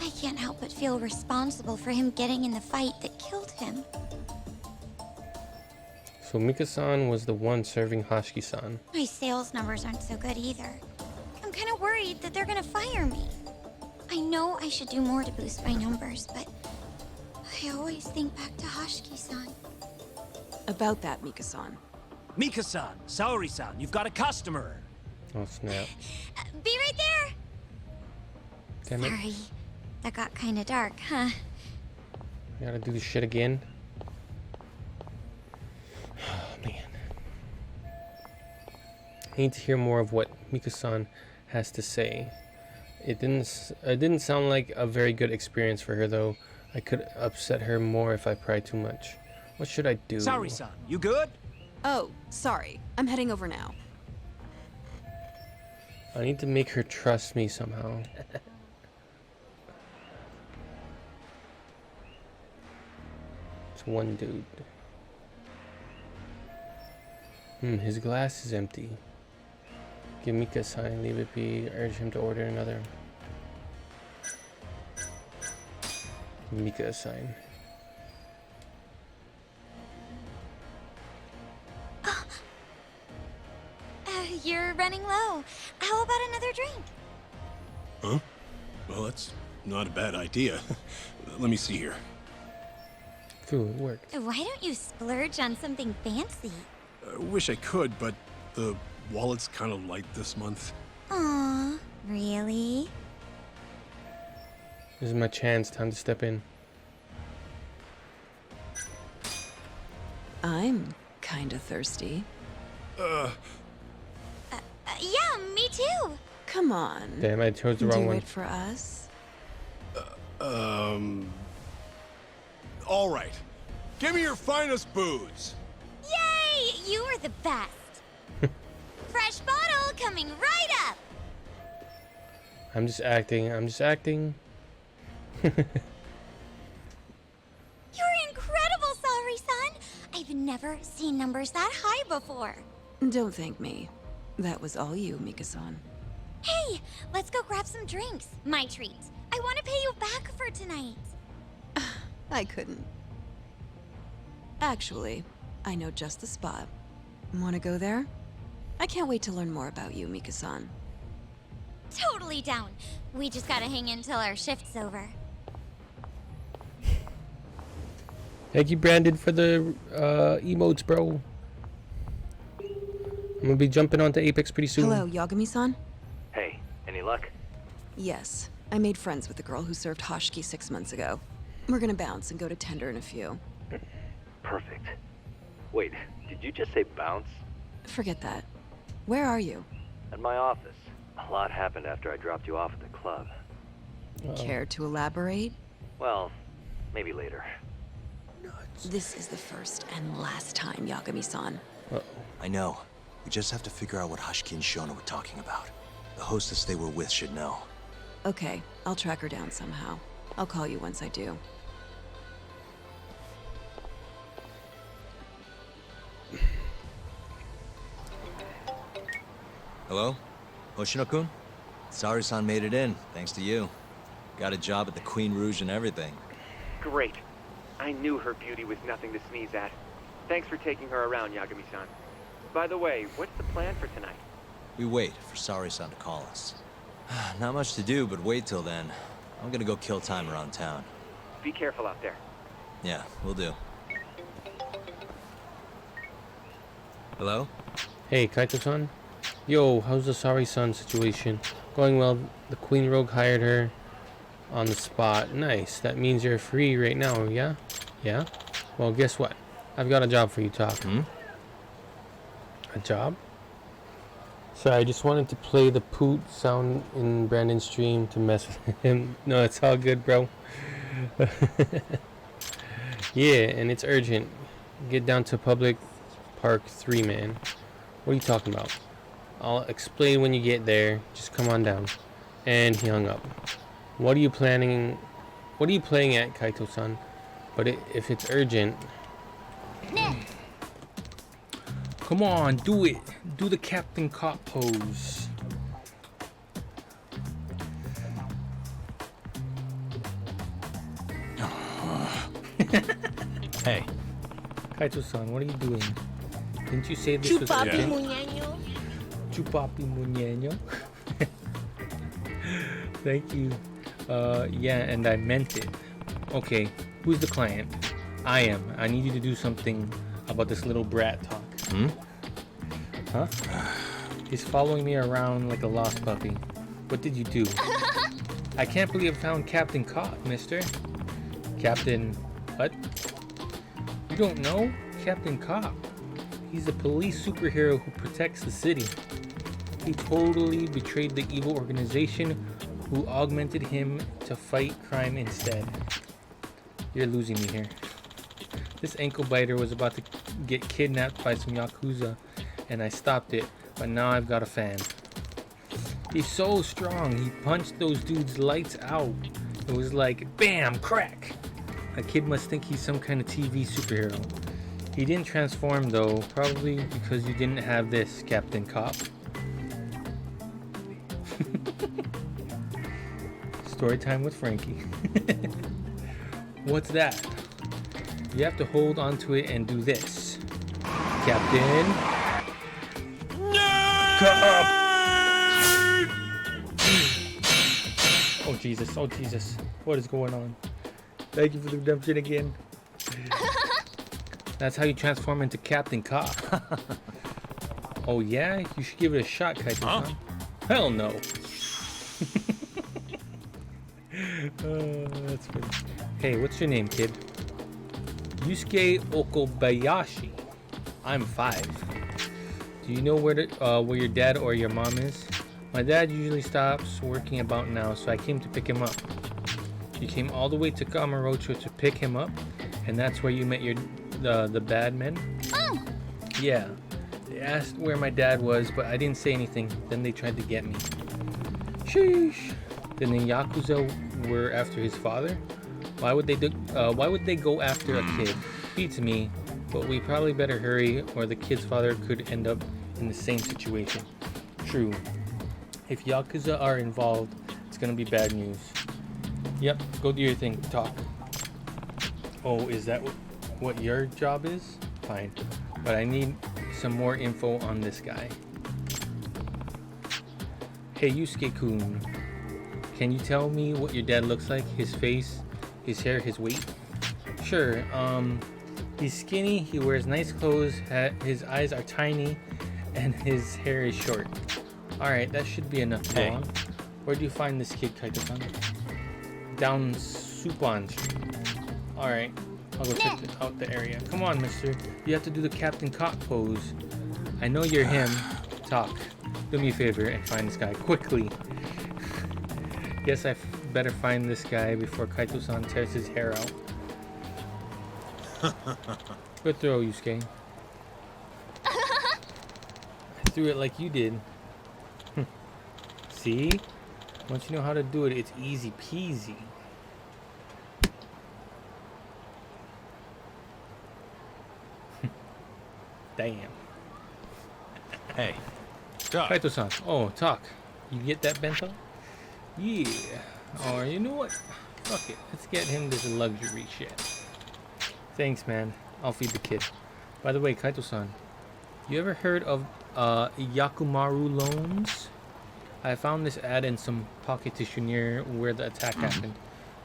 I can't help but feel responsible for him getting in the fight that killed him. So Mika-san was the one serving Hoshiki-san. My sales numbers aren't so good either. I'm kind of worried that they're gonna fire me. I know I should do more to boost my numbers, but I always think back to Hoshiki-san. About that, Mika-san. Mika-san, Saori-san, you've got a customer. Oh snap. Be right there! Damn it. Sorry. That got kind of dark, huh? I gotta do this shit again. Oh, man. I need to hear more of what Mika-san has to say. It didn't sound like a very good experience for her, though. I could upset her more if I pried too much. What should I do? Saori-san, you good? Oh, sorry. I'm heading over now. I need to make her trust me somehow. It's one dude. His glass is empty. Give Mika a sign, leave it be, urge him to order another. Give Mika a sign. You're running low. How about another drink? Huh? Well, that's not a bad idea. Let me see here. Ooh, it worked. Why don't you splurge on something fancy? I wish I could, but the wallet's kind of light this month. Aw, really? This is my chance. Time to step in. I'm kinda thirsty. Yeah, me too. Come on. Damn, I chose the wrong Do one. it for us. All right. Give me your finest booze. Yay! You are the best. Fresh bottle coming right up. I'm just acting. I'm just acting. You're incredible, Sorry-san. I've never seen numbers that high before. Don't thank me. That was all you, Mika-san. Hey, let's go grab some drinks. My treat. I want to pay you back for tonight. I couldn't. Actually, I know just the spot. Wanna go there? I can't wait to learn more about you, Mika-san. Totally down. We just gotta hang in till our shift's over. Thank you, Brandon, for the emotes, bro. I'm gonna be jumping onto Apex pretty soon. Hello, Yagami-san? Hey, any luck? Yes, I made friends with the girl who served Hoshiki 6 months ago. We're gonna bounce and go to Tender in a few. Perfect. Wait, did you just say bounce? Forget that. Where are you? At my office. A lot happened after I dropped you off at the club. Care to elaborate? Well, maybe later. This is the first and last time, Yagami-san. I know. We just have to figure out what Hashiki and Shona were talking about. The hostess they were with should know. Okay, I'll track her down somehow. I'll call you once I do. Hello? Hoshino-kun? Sari-san made it in, thanks to you. Got a job at the Queen Rouge and everything. Great. I knew her beauty was nothing to sneeze at. Thanks for taking her around, Yagami-san. By the way, what's the plan for tonight? We wait for Sari-san to call us. Not much to do, but wait till then. I'm gonna go kill time around town. Be careful out there. Yeah, we'll do. Hello? Hey, Kaito-san. Yo, how's the Sorry-san situation? Going well. The Queen Rogue hired her on the spot. Nice. That means you're free right now, yeah? Yeah? Well, guess what? I've got a job for you, Talk. A job? Sorry, I just wanted to play the poot sound in Brandon's stream to mess with him. No, it's all good, bro. Yeah, and it's urgent. Get down to Public Park 3, man. What are you talking about? I'll explain when you get there. Just come on down. And he hung up. What are you playing at, Kaito-san? But if it's urgent... Come on, do it. Do the Captain Cop pose. Hey. Kaito-san, what are you doing? Didn't you say this was urgent? Chupapi muñeño. Thank you. Yeah, and I meant it. Okay, who's the client? I am. I need you to do something about this little brat talk. Huh? He's following me around like a lost puppy. What did you do? I can't believe I found Captain Cop, mister. Captain... what? You don't know? Captain Cop. He's a police superhero who protects the city. He totally betrayed the evil organization who augmented him to fight crime instead. You're losing me here. This ankle biter was about to get kidnapped by some Yakuza, and I stopped it, but now I've got a fan. He's so strong, he punched those dudes lights out. It was like, bam, crack! A kid must think he's some kind of TV superhero. He didn't transform though, probably because you didn't have this, Captain Cop. Story time with Frankie. What's that? You have to hold onto it and do this. Captain. Cop! Oh Jesus, oh Jesus. What is going on? Thank you for the redemption again. That's how you transform into Captain Cop. Oh yeah? You should give it a shot, Kaito-san. Hell no. That's funny. Hey, what's your name, kid? Yusuke Okobayashi. I'm 5. Do you know where your dad or your mom is? My dad usually stops working about now, so I came to pick him up. You came all the way to Kamurocho to pick him up, and that's where you met the bad men? Oh. Yeah. They asked where my dad was, but I didn't say anything. Then they tried to get me. Sheesh. Then the Yakuza were after his father? Why would they go after a kid? Beats me, but we probably better hurry or the kid's father could end up in the same situation. True. If Yakuza are involved, it's gonna be bad news. Yep, go do your thing, talk. Oh, is that what your job is? Fine. But I need some more info on this guy. Hey, Yusuke-kun. Can you tell me what your dad looks like? His face, his hair, his weight? Sure, he's skinny, he wears nice clothes, his eyes are tiny, and his hair is short. Alright, that should be enough to go on. Where do you find this kid, Kaito-san? Down Supon Street. Alright, I'll go check out the area. Come on, mister. You have to do the Captain Cop pose. I know you're him. Talk. Do me a favor and find this guy quickly. Guess I better find this guy before Kaito-san tears his hair out. Good throw, Yusuke. I threw it like you did. See? Once you know how to do it, it's easy peasy. Damn. Hey, talk. Kaito-san. Oh, talk. You get that bento? Yeah. Or you know what? Fuck it. Let's get him this luxury shit. Thanks, man. I'll feed the kid. By the way, Kaito-san, you ever heard of Yakumaru loans? I found this ad in some pocket tissue near where the attack happened.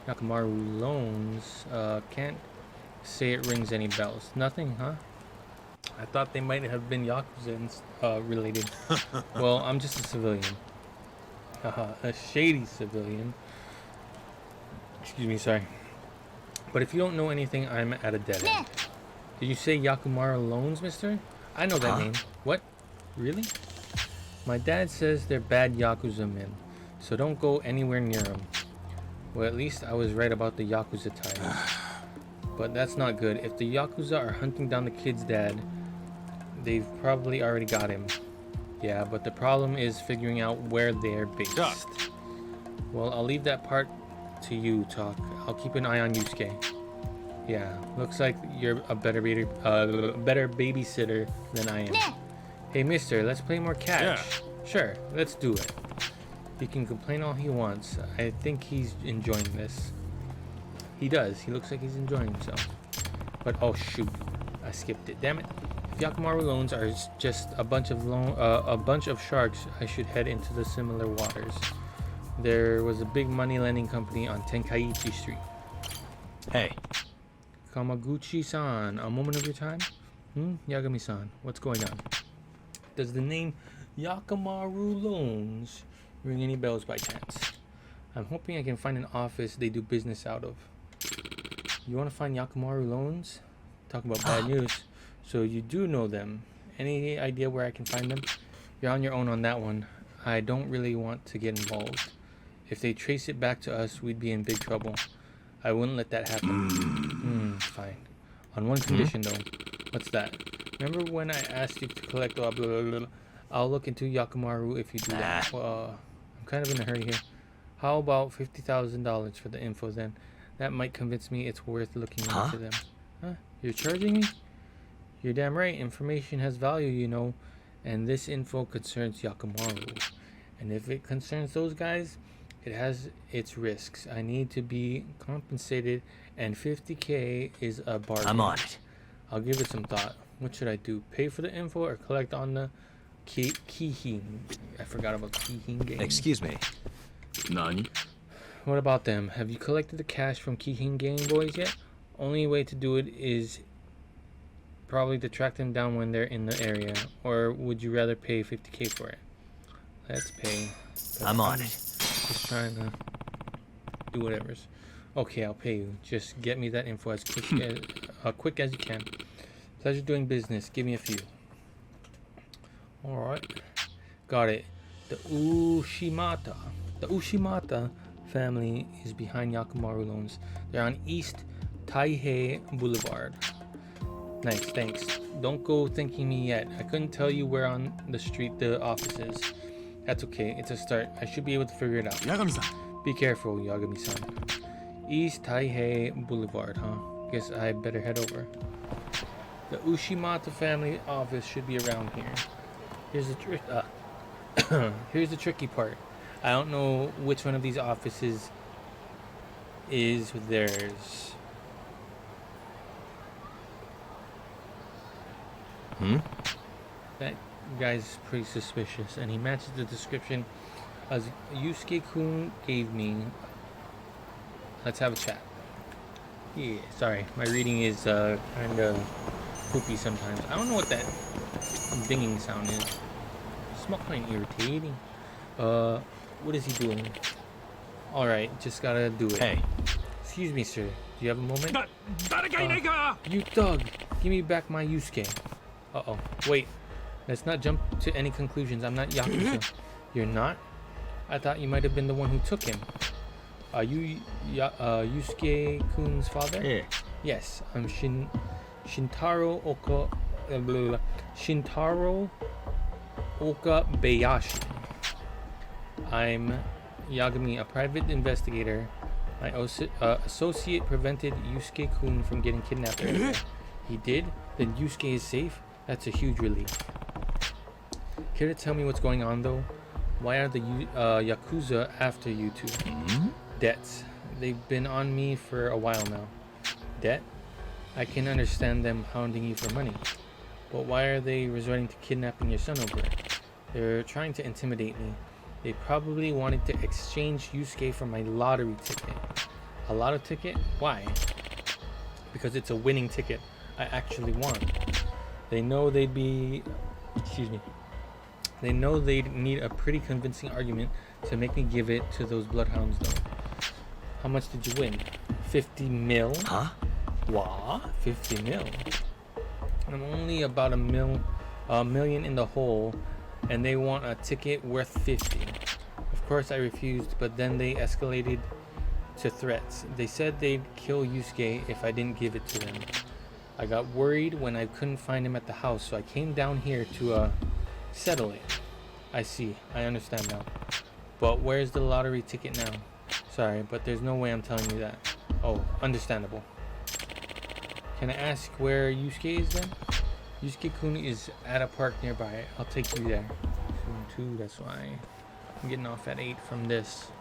Yakumaru loans. Can't say it rings any bells. Nothing, huh? I thought they might have been Yakuza related. Well, I'm just a civilian. A shady civilian. Excuse me, sorry. But if you don't know anything, I'm at a dead end. Did you say Yakumaru loans, mister? I know that name. What? Really? My dad says they're bad Yakuza men, so don't go anywhere near them. Well, at least I was right about the Yakuza ties. But that's not good. If the Yakuza are hunting down the kid's dad, they've probably already got him. Yeah, but the problem is figuring out where they're based. Well, I'll leave that part to you, Talk. I'll keep an eye on Yusuke. Yeah, looks like you're a better babysitter than I am. Hey, mister, let's play more catch. Yeah. Sure, let's do it. He can complain all he wants. I think he's enjoying this. He does. He looks like he's enjoying himself. But, oh shoot, I skipped it. Damn it. If Yakumaru loans are just a bunch of sharks, I should head into the similar waters. There was a big money lending company on Tenkaichi Street. Hey. Kamaguchi-san, a moment of your time? Yagami-san, what's going on? Does the name Yakumaru Loans ring any bells by chance? I'm hoping I can find an office they do business out of. You want to find Yakumaru Loans? Talk about bad news. So you do know them. Any idea where I can find them? You're on your own on that one. I don't really want to get involved. If they trace it back to us, we'd be in big trouble. I wouldn't let that happen. Fine. On one condition, though. What's that? Remember when I asked you to collect blah, blah, blah, blah. I'll look into Yakumaru if you do that. Well, I'm kind of in a hurry here. How about $50,000 for the info then? That might convince me it's worth looking into them. Huh? You're charging me? You're damn right. Information has value, you know. And this info concerns Yakumaru. And if it concerns those guys, it has its risks. I need to be compensated, and $50K is a bargain. I'm on it. I'll give it some thought. What should I do? Pay for the info or collect on the Kihin? I forgot about Kihin game. Excuse me. Nani? What about them? Have you collected the cash from Kihin Game Boys yet? Only way to do it is probably to track them down when they're in the area. Or would you rather pay 50k for it? Let's pay. I'm on it. Just trying to do whatever's. Okay, I'll pay you. Just get me that info as quick as you can. Pleasure doing business. Give me a few. Alright. Got it. The Ushimata family is behind Yakumaru loans. They're on East Taihei Boulevard. Nice, thanks. Don't go thanking me yet. I couldn't tell you where on the street the office is. That's okay. It's a start. I should be able to figure it out. Yagami-san. Be careful, Yagami-san. East Taihei Boulevard, huh? Guess I better head over. The Ushimata family office should be around here. Here's the tricky part. I don't know which one of these offices is theirs. That guy's pretty suspicious, and he matches the description as Yusuke-kun gave me. Let's have a chat. Yeah, sorry, my reading is kind of poopy sometimes. I don't know what that dinging sound is. It's kind of irritating. What is he doing? Alright, just gotta do it. Hey. Excuse me, sir. Do you have a moment? You thug! Give me back my Yusuke. Uh-oh. Wait. Let's not jump to any conclusions. I'm not Yakuza. You're not? I thought you might have been the one who took him. Are you Yusuke-kun's father? Yeah. Yes, I'm Shintaro Okabayashi. I'm Yagami, a private investigator. My associate prevented Yusuke-kun from getting kidnapped earlier. He did? Then Yusuke is safe? That's a huge relief. Care to tell me what's going on, though? Why are the Yakuza after you two? Debts. They've been on me for a while now. Debt? I can understand them hounding you for money. But why are they resorting to kidnapping your son over it? They're trying to intimidate me. They probably wanted to exchange Yusuke for my lottery ticket. A lotto ticket? Why? Because it's a winning ticket. I actually won. They know they'd be... Excuse me. They know they'd need a pretty convincing argument to make me give it to those bloodhounds, though. How much did you win? 50 mil? Huh? What? 50 mil? I'm only about a million in the hole, and they want a ticket worth 50. Of course I refused, but then they escalated to threats. They said they'd kill Yusuke if I didn't give it to them. I got worried when I couldn't find him at the house, so I came down here to settle it. I see. I understand now. But where's the lottery ticket now? Sorry, but there's no way I'm telling you that. Oh, understandable. Can I ask where Yusuke is then? Yusuke-kun is at a park nearby. I'll take you there. Soon too, that's why I'm getting off at 8 from this.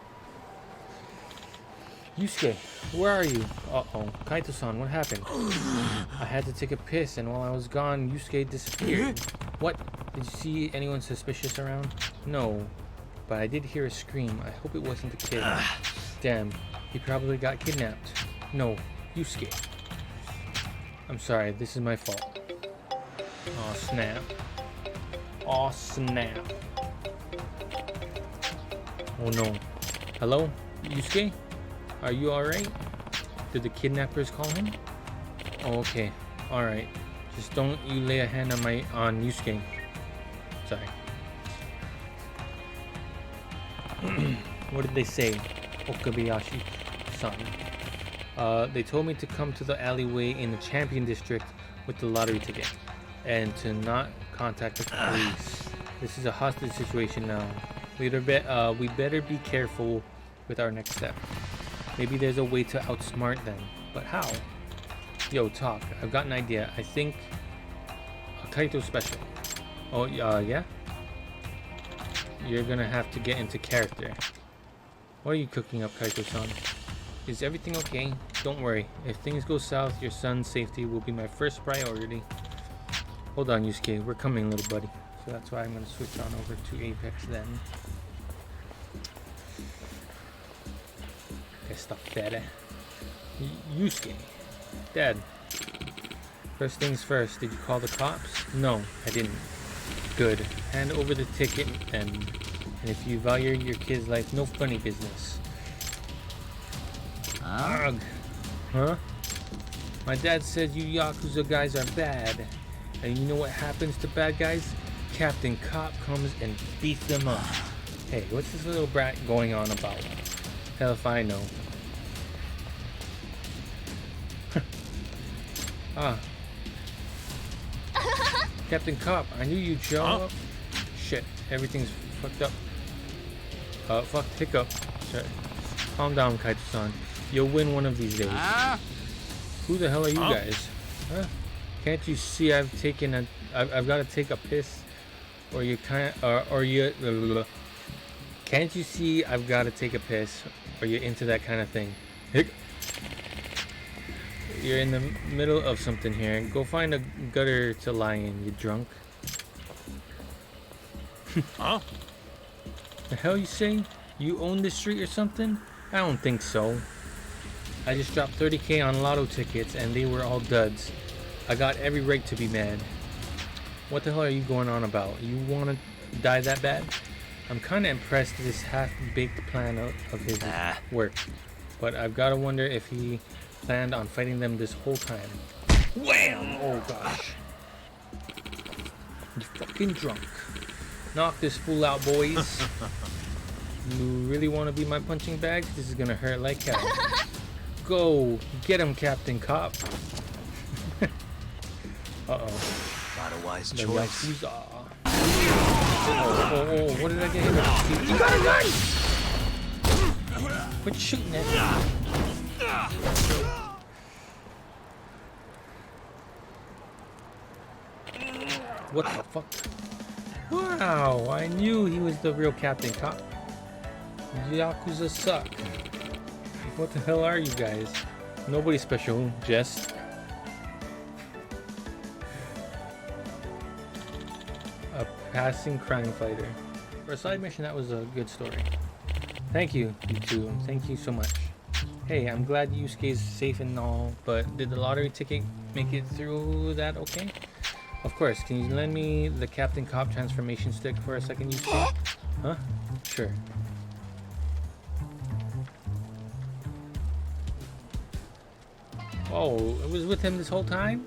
Yusuke, where are you? Uh-oh. Kaito-san, what happened? I had to take a piss, and while I was gone, Yusuke disappeared. What? Did you see anyone suspicious around? No, but I did hear a scream. I hope it wasn't a kid. Damn, he probably got kidnapped. No, Yusuke. I'm sorry, this is my fault. Aw, snap. Aw, snap. Oh no. Hello? Yusuke? Are you alright? Did the kidnappers call him? Oh, okay. Alright. Just don't you lay a hand on Yusuke. Sorry. What did they say? Okabayashi-san. They told me to come to the alleyway in the Champion District with the lottery ticket. And to not contact the police. This is a hostage situation now. We better be careful with our next step. Maybe there's a way to outsmart them. But how? Yo, talk. I've got an idea. I think a Kaito special. Oh, yeah? You're gonna have to get into character. What are you cooking up, Kaito-san? Is everything okay? Don't worry. If things go south, your son's safety will be my first priority. Hold on, Yusuke. We're coming, little buddy. So that's why I'm gonna switch on over to Apex then. Okay, stop that. Yusuke. Dad. First things first, did you call the cops? No, I didn't. Good. Hand over the ticket and if you value your kid's life, no funny business. Ugh. Huh? My dad says you Yakuza guys are bad. And you know what happens to bad guys? Captain Cop comes and beats them up. Hey, what's this little brat going on about? Hell if I know. Ah. Captain Cop, I knew you'd show up. Shit, everything's fucked up. Fuck, hiccup. Shit. Calm down, Kaito-san. You'll win one of these days. Who the hell are you guys? Huh? Can't you see I've got to take a piss? Or you can't, or you... Can't you see I've got to take a piss? Or you're into that kind of thing? You're in the middle of something here. Go find a gutter to lie in, you drunk. Huh? The hell you say? You own this street or something? I don't think so. I just dropped 30K on lotto tickets and they were all duds. I got every right to be mad. What the hell are you going on about? You want to die that bad? I'm kind of impressed with this half-baked plan of his work. But I've got to wonder if he planned on fighting them this whole time. Wham! Oh gosh. You fucking drunk. Knock this fool out, boys. You really want to be my punching bag? This is gonna hurt like hell. Go! Get him, Captain Cop. Uh-oh. Not a wise The choice. Yakuza. Oh, what did I get hit with? You got a gun! Quit shooting at me. What the fuck? Wow, I knew he was the real Captain Cop. Yakuza suck. What the hell are you guys? Nobody special, just... a passing crime fighter. For a side mission, that was a good story. Thank you, you two. Thank you so much. Hey, I'm glad Yusuke's safe and all, but did the lottery ticket make it through that okay? Of course, can you lend me the Captain Cop transformation stick for a second, Yusuke? Huh? Sure. Oh, it was with him this whole time?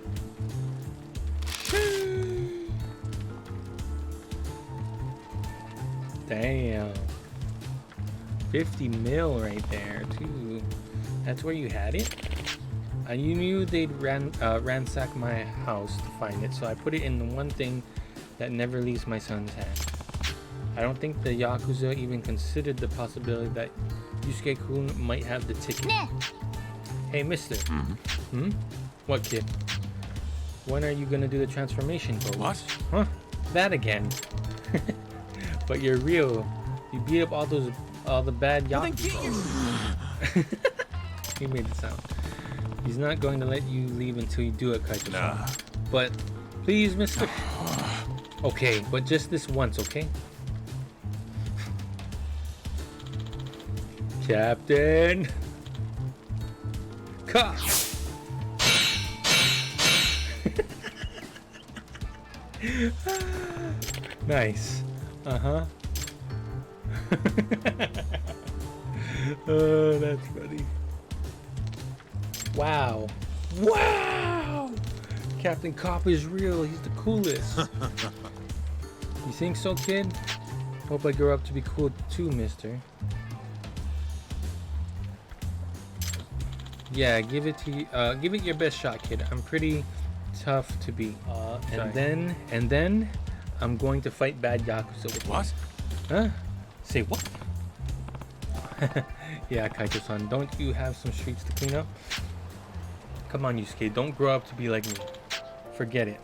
Damn. 50 mil right there, too. That's where you had it? You knew they'd ransack my house to find it, so I put it in the one thing that never leaves my son's hand. I don't think the Yakuza even considered the possibility that Yusuke-kun might have the ticket. Hey, mister. Hmm? What, kid? When are you gonna do the transformation pose? What? Huh? That again. But you're real. You beat up all the bad Yakuza. He made it sound. He's not going to let you leave until you do it, Kaito-san. Nah. But please, mister. Okay, but just this once, okay? Captain Cop. Nice. Uh-huh. Oh, that's funny. Wow. Wow! Captain Cop is real. He's the coolest. You think so, kid? Hope I grow up to be cool too, mister. Yeah, give it your best shot, kid. I'm pretty tough to beat. And then I'm going to fight bad Yakuza with What? you. Huh? Say what? Yeah, Kaito-san, don't you have some streets to clean up? Come on, Yusuke, don't grow up to be like me. Forget it.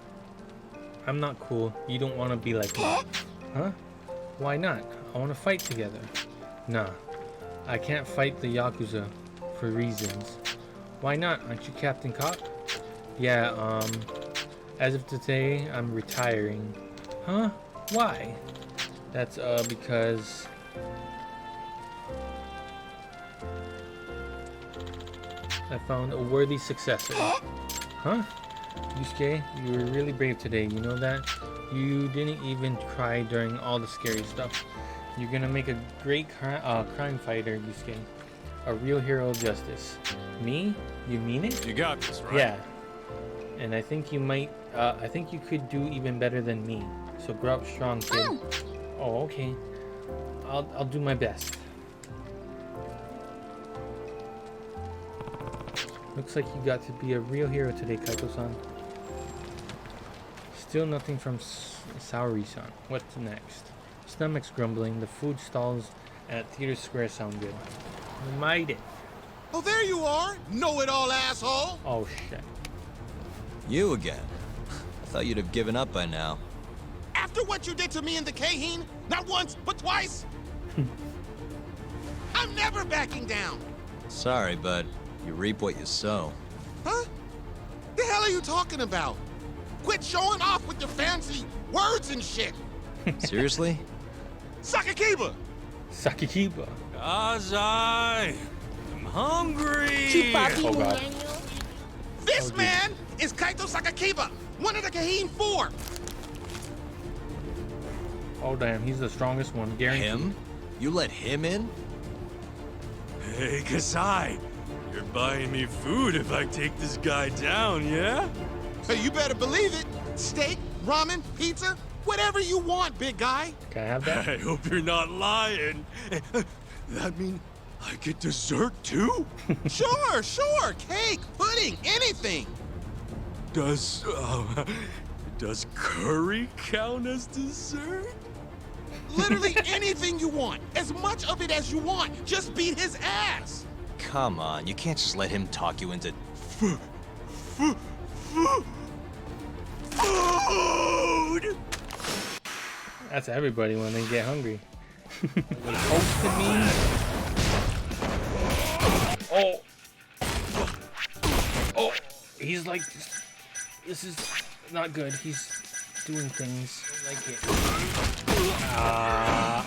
I'm not cool. You don't want to be like me. Huh? Why not? I want to fight together. Nah, I can't fight the Yakuza for reasons. Why not? Aren't you Captain Cop? Yeah, as of today, I'm retiring. Huh? Why? That's, because... I found a worthy successor. Huh? Yusuke, you were really brave today, you know that? You didn't even cry during all the scary stuff. You're gonna make a great crime fighter, Yusuke. A real hero of justice. Me? You mean it? You got this, right? Yeah. And I think you might, I think you could do even better than me. So grow up strong, kid. Oh, okay. I'll do my best. Looks like you got to be a real hero today, Kaito-san. Still nothing from Saori-san. What's next? Stomach's grumbling. The food stalls at Theater Square sound good. We made it. Oh, there you are, know-it-all asshole. Oh shit. You again? I thought you'd have given up by now. After what you did to me in the Kaheen, not once, but twice, I'm never backing down. Sorry, but you reap what you sow. Huh? The hell are you talking about? Quit showing off with your fancy words and shit. Seriously? Sakakiba! Sakakiba. Azai! I'm hungry! Oh god. This man is Kaito Sakakiba, one of the Kaheen 4. Oh damn, he's the strongest one, guaranteed. Him? You let him in? Hey, Kasai! You're buying me food if I take this guy down, yeah? Hey, you better believe it. Steak, ramen, pizza, whatever you want, big guy. Can I have that? I hope you're not lying. That mean I get dessert too? Sure. Cake, pudding, anything. Does curry count as dessert? Literally anything you want. As much of it as you want. Just beat his ass. Come on, you can't just let him talk you into... Food! That's everybody when they get hungry. They toasted me. Oh! Oh! He's like... This is not good. He's doing things like it.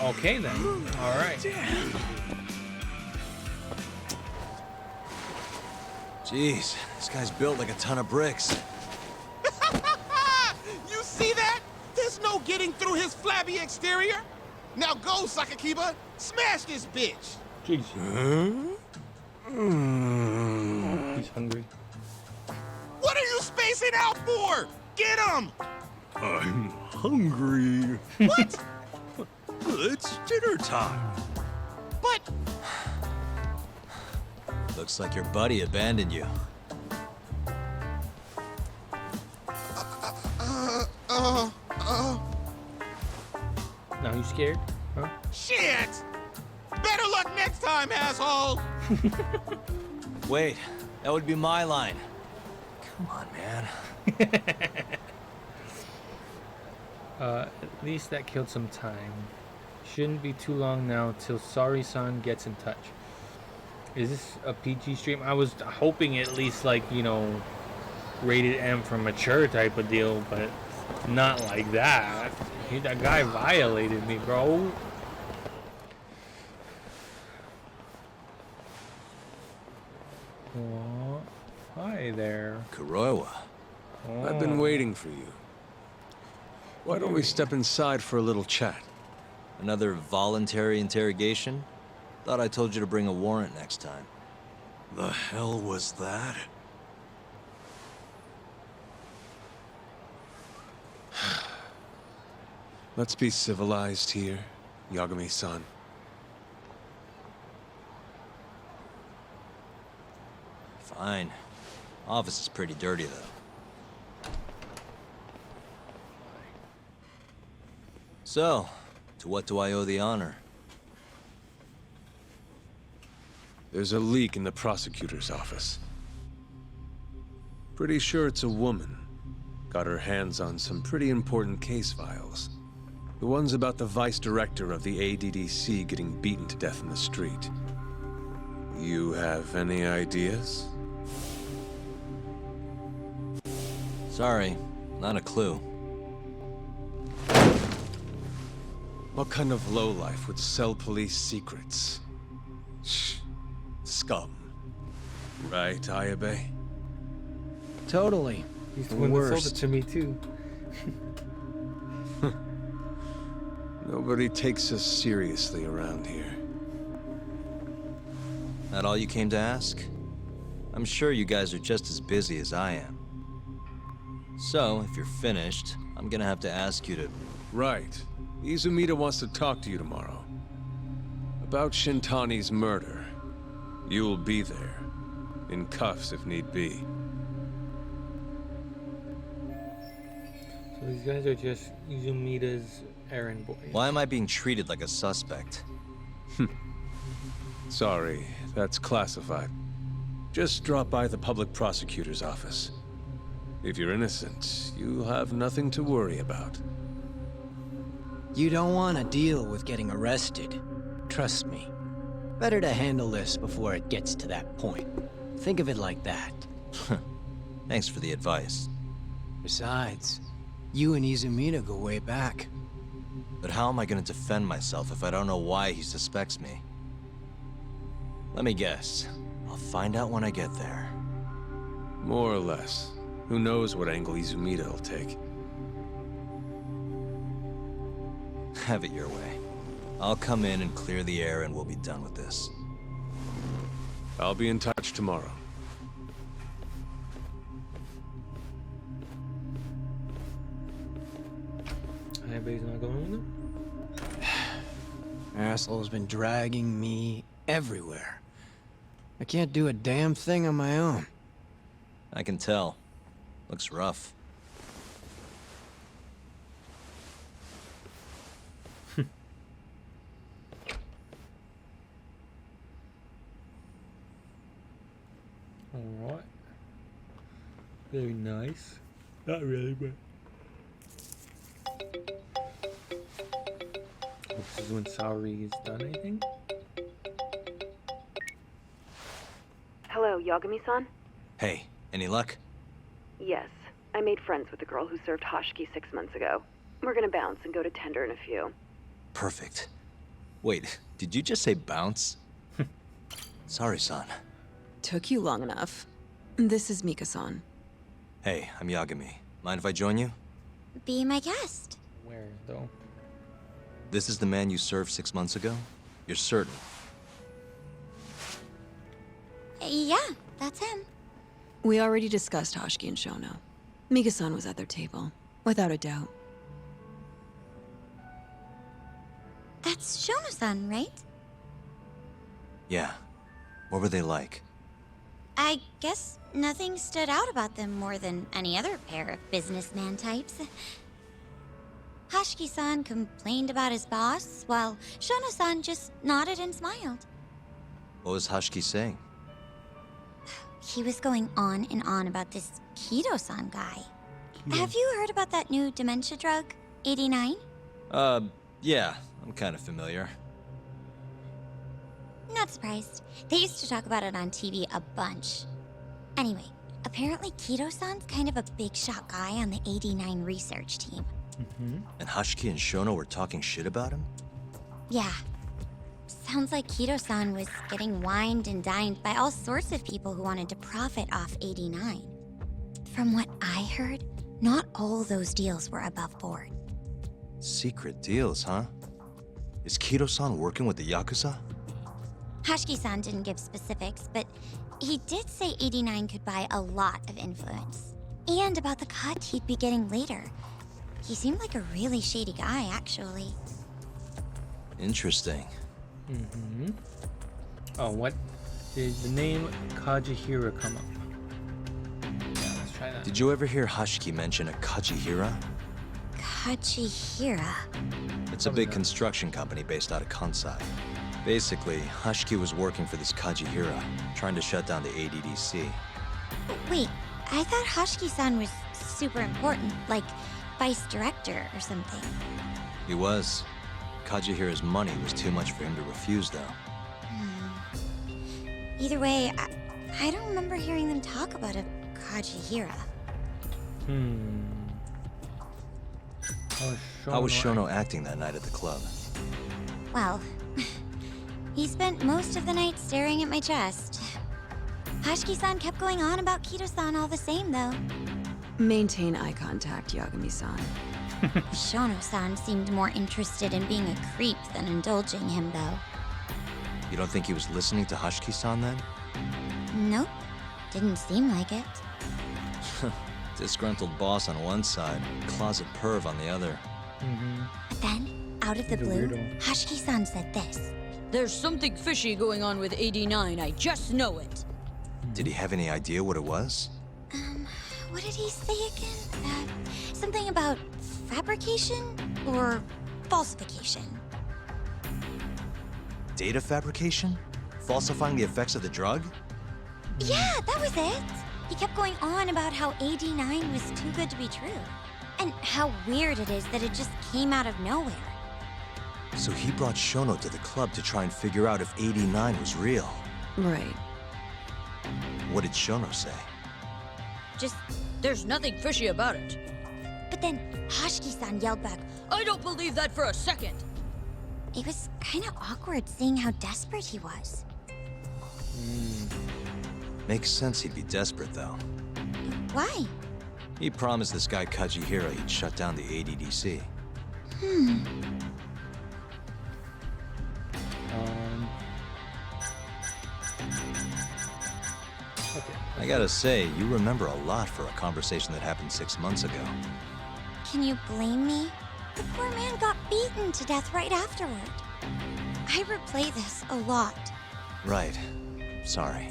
Okay then. Alright. Jeez, this guy's built like a ton of bricks. You see that? There's no getting through his flabby exterior. Now go, Sakakiba. Smash this bitch. Jeez. He's hungry. What are you spacing out for? Get him! I'm hungry. What? It's dinner time. But... Looks like your buddy abandoned you. Now you scared? Huh? Shit! Better luck next time, asshole! Wait, that would be my line. Come on, man. At least that killed some time. Shouldn't be too long now till Saori-san gets in touch. Is this a PG stream? I was hoping at least like, you know, rated M for mature type of deal, but not like that. That guy violated me, bro. Oh, hi there. Kuroiwa. Oh. I've been waiting for you. Why don't we step inside for a little chat? Another voluntary interrogation? Thought I told you to bring a warrant next time. The hell was that? Let's be civilized here, Yagami-san. Fine. Office is pretty dirty, though. So, to what do I owe the honor? There's a leak in the prosecutor's office. Pretty sure it's a woman. Got her hands on some pretty important case files. The ones about the vice director of the ADDC getting beaten to death in the street. You have any ideas? Sorry, not a clue. What kind of lowlife would sell police secrets? Shh. Scum. Right, Ayabe? Totally. He's the one that sold it to me too. Nobody takes us seriously around here. That all you came to ask? I'm sure you guys are just as busy as I am. So, if you're finished, I'm gonna have to ask you to... Right. Izumida wants to talk to you tomorrow. About Gintani's murder. You'll be there. In cuffs if need be. So these guys are just Izumida's errand boys. Why am I being treated like a suspect? Sorry, that's classified. Just drop by the public prosecutor's office. If you're innocent, you'll have nothing to worry about. You don't want to deal with getting arrested. Trust me. Better to handle this before it gets to that point. Think of it like that. Thanks for the advice. Besides, you and Izumida go way back. But how am I gonna defend myself if I don't know why he suspects me? Let me guess. I'll find out when I get there. More or less. Who knows what angle Izumida will take. Have it your way. I'll come in and clear the air and we'll be done with this. I'll be in touch tomorrow. Anybody's not going with him? Asshole's been dragging me everywhere. I can't do a damn thing on my own. I can tell. Looks rough. Alright. Very nice. Not really, but... This is when Saori is done, I think? Hello, Yagami-san? Hey, any luck? Yes. I made friends with the girl who served Hoshiki 6 months ago. We're gonna bounce and go to Tender in a few. Perfect. Wait, did you just say bounce? Sorry, son. Took you long enough. This is Mika-san. Hey, I'm Yagami. Mind if I join you? Be my guest. Where, though? This is the man you served 6 months ago? You're certain? Yeah, that's him. We already discussed Hoshiki and Shono. Mika-san was at their table, without a doubt. That's Shono-san, right? Yeah. What were they like? I guess nothing stood out about them more than any other pair of businessman types. Hoshiki-san complained about his boss, while Shono-san just nodded and smiled. What was Hoshiki saying? He was going on and on about this Kido-san guy. Have you heard about that new dementia drug, 89? Yeah, I'm kind of familiar. Not surprised. They used to talk about it on TV a bunch. Anyway, apparently Kido-san's kind of a big shot guy on the 89 research team. And Hoshiki and Shono were talking shit about him? Yeah. Sounds like Kido-san was getting wined and dined by all sorts of people who wanted to profit off 89. From what I heard, not all those deals were above board. Secret deals, huh? Is Kido-san working with the Yakuza? Hoshiki-san didn't give specifics, but he did say 89 could buy a lot of influence. And about the cut he'd be getting later. He seemed like a really shady guy, actually. Interesting. Oh, what? Did the name Kajihira come up? Yeah, let's try that. Did you ever hear Hoshiki mention a Kajihira? Kajihira? It's a big construction company based out of Kansai. Basically, Hoshiki was working for this Kajihira, trying to shut down the ADDC. Wait, I thought Hoshiki-san was super important, like vice director or something. He was. Kajihira's money was too much for him to refuse, though. Either way, I don't remember hearing them talk about a Kajihira. How was Shono acting that night at the club? Well, he spent most of the night staring at my chest. Hoshiki-san kept going on about Kido-san all the same, though. Maintain eye contact, Yagami-san. Shono-san seemed more interested in being a creep than indulging him, though. You don't think he was listening to Hashiki-san then? Nope. Didn't seem like it. Disgruntled boss on one side, closet perv on the other. But then, out of the He's a blue, weirdo. Hashiki-san said this. There's something fishy going on with 89, I just know it. Did he have any idea what it was? What did he say again? Something about fabrication or falsification? Data fabrication? Falsifying the effects of the drug? Yeah, that was it. He kept going on about how AD9 was too good to be true. And how weird it is that it just came out of nowhere. So he brought Shono to the club to try and figure out if 89 was real. Right. What did Shono say? Just, there's nothing fishy about it. But then Hashiki-san yelled back, I don't believe that for a second. It was kind of awkward seeing how desperate he was. Makes sense he'd be desperate, though. Why? He promised this guy Kajihira he'd shut down the ADDC. Okay. I gotta say, you remember a lot for a conversation that happened 6 months ago. Can you blame me? The poor man got beaten to death right afterward. I replay this a lot. Right. Sorry.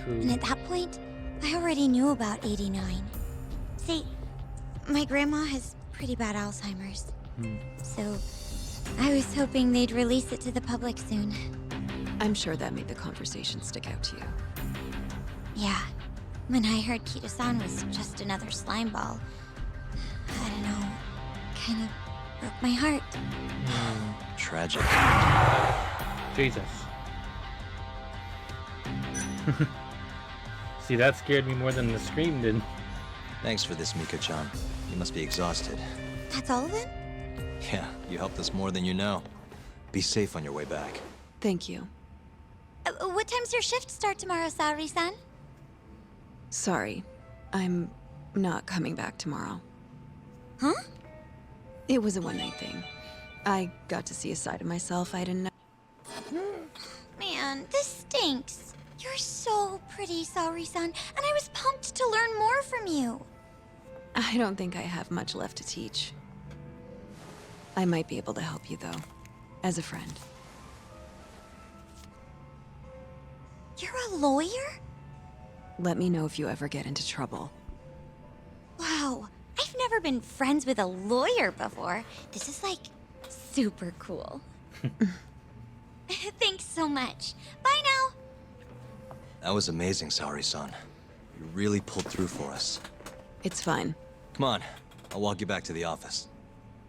And at that point, I already knew about 89. See, my grandma has pretty bad Alzheimer's. So, I was hoping they'd release it to the public soon. I'm sure that made the conversation stick out to you. Yeah. When I heard Kita-san was just another slime ball, I don't know, kind of broke my heart. Tragic. Jesus. See, that scared me more than the scream did. Thanks for this, Mika-chan. You must be exhausted. That's all of it? Yeah, you helped us more than you know. Be safe on your way back. Thank you. What time's your shift start tomorrow, Saori-san? Sorry. I'm not coming back tomorrow. Huh? It was a one-night thing. I got to see a side of myself I didn't know. Man, this stinks. You're so pretty, Saori-san, and I was pumped to learn more from you. I don't think I have much left to teach. I might be able to help you, though. As a friend. You're a lawyer? Let me know if you ever get into trouble. Wow, I've never been friends with a lawyer before. This is like super cool. Thanks so much. Bye now. That was amazing, Saori-san. You really pulled through for us. It's fine. Come on, I'll walk you back to the office.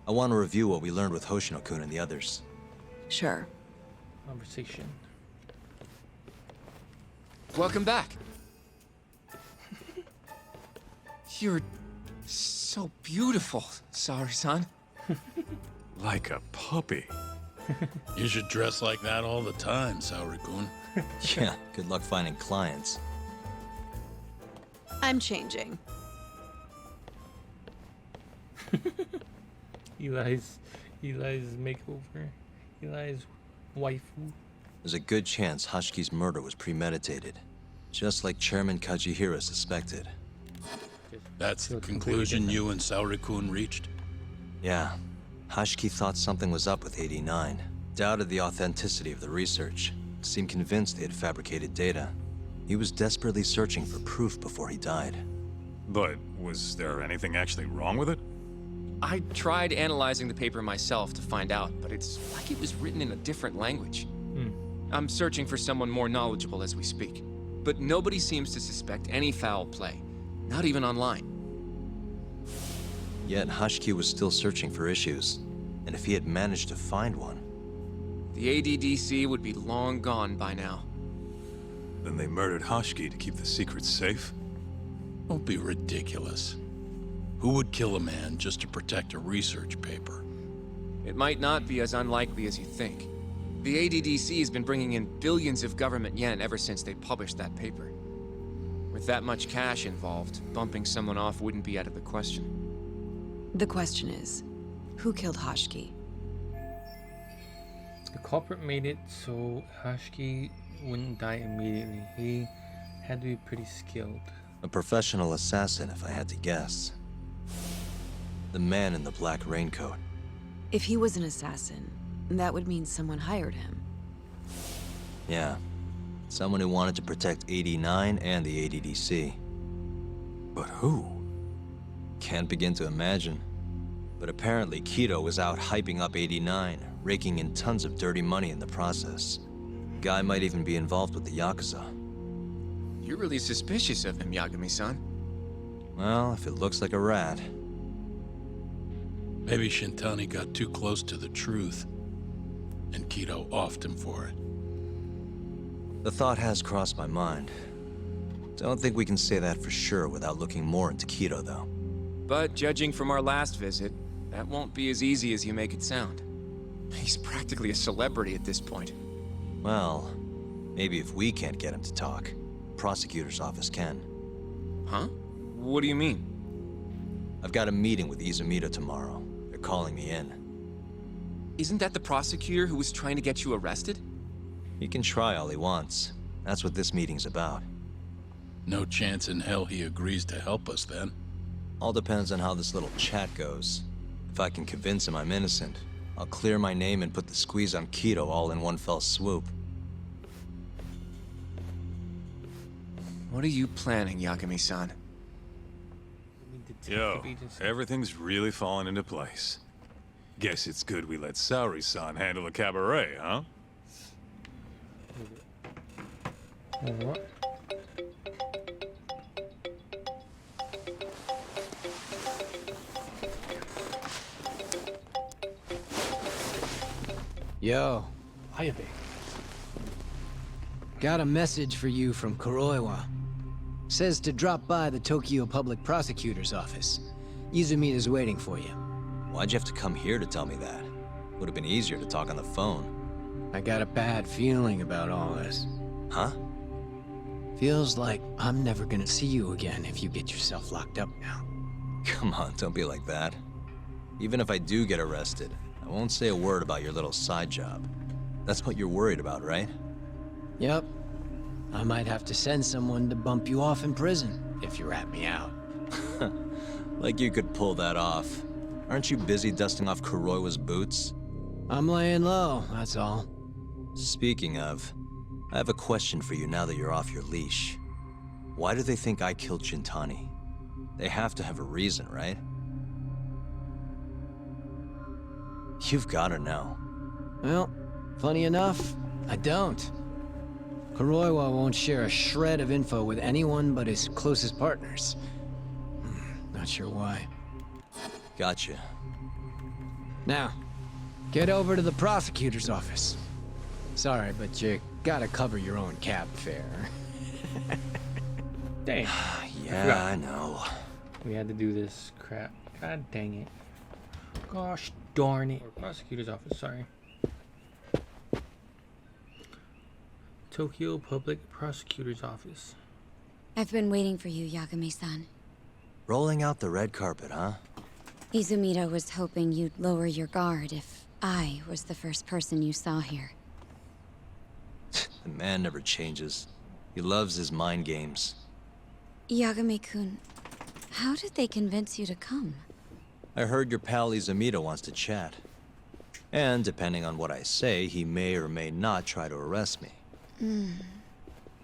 I want to review what we learned with Hoshino-kun and the others. Sure. Conversation. Welcome back. You're so beautiful, Saori-san. Like a puppy. You should dress like that all the time, Saori-kun. Yeah, good luck finding clients. I'm changing. Eli's makeover. Eli's waifu. There's a good chance Hashiki's murder was premeditated, just like Chairman Kajihira suspected. That's the conclusion you and Saori-kun reached? Yeah. Hashiki thought something was up with 89. Doubted the authenticity of the research. Seemed convinced they had fabricated data. He was desperately searching for proof before he died. But was there anything actually wrong with it? I tried analyzing the paper myself to find out, but it's like it was written in a different language. I'm searching for someone more knowledgeable as we speak. But nobody seems to suspect any foul play. Not even online. Yet Hashiki was still searching for issues. And if he had managed to find one... The ADDC would be long gone by now. Then they murdered Hashiki to keep the secret safe? Don't be ridiculous. Who would kill a man just to protect a research paper? It might not be as unlikely as you think. The ADDC has been bringing in billions of government yen ever since they published that paper. We're With that much cash involved, bumping someone off wouldn't be out of the question. The question is, who killed Hoshki? The culprit made it so Hashki wouldn't die immediately. He had to be pretty skilled. A professional assassin, if I had to guess. The man in the black raincoat. If he was an assassin, that would mean someone hired him. Yeah. Someone who wanted to protect 89 and the ADDC. But who? Can't begin to imagine. But apparently Kido was out hyping up 89, raking in tons of dirty money in the process. Guy might even be involved with the Yakuza. You're really suspicious of him, Yagami-san. Well, if it looks like a rat. Maybe Gintani got too close to the truth, and Kido offed him for it. The thought has crossed my mind. Don't think we can say that for sure without looking more into Kido, though. But judging from our last visit, that won't be as easy as you make it sound. He's practically a celebrity at this point. Well, maybe if we can't get him to talk, Prosecutor's office can. Huh? What do you mean? I've got a meeting with Izumida tomorrow. They're calling me in. Isn't that the prosecutor who was trying to get you arrested? He can try all he wants. That's what this meeting's about. No chance in hell he agrees to help us then. All depends on how this little chat goes. If I can convince him I'm innocent, I'll clear my name and put the squeeze on Kido all in one fell swoop. What are you planning, Yagami-san? Yo, everything's really falling into place. Guess it's good we let Saori-san handle the cabaret, huh? What? Yo. Ayabe. Got a message for you from Kuroiwa. Says to drop by the Tokyo Public Prosecutor's office. Izumida's waiting for you. Why'd you have to come here to tell me that? Would have been easier to talk on the phone. I got a bad feeling about all this. Huh? Feels like I'm never gonna see you again if you get yourself locked up now. Come on, don't be like that. Even if I do get arrested, I won't say a word about your little side job. That's what you're worried about, right? Yep. I might have to send someone to bump you off in prison if you rat me out. Like you could pull that off. Aren't you busy dusting off Kuroiwa's boots? I'm laying low, that's all. Speaking of, I have a question for you now that you're off your leash. Why do they think I killed Gintani? They have to have a reason, right? You've gotta know. Well, funny enough, I don't. Kuroiwa won't share a shred of info with anyone but his closest partners. Not sure why. Gotcha. Now, get over to the prosecutor's office. Sorry, but you gotta cover your own cab fare. Dang. Yeah, I know. We had to do this crap. God dang it. Gosh darn it. Prosecutor's office, sorry. Tokyo Public Prosecutor's Office. I've been waiting for you, Yagami-san. Rolling out the red carpet, huh? Izumida was hoping you'd lower your guard if I was the first person you saw here. The man never changes. He loves his mind games. Yagami-kun, how did they convince you to come? I heard your pal Izumida wants to chat. And depending on what I say, he may or may not try to arrest me.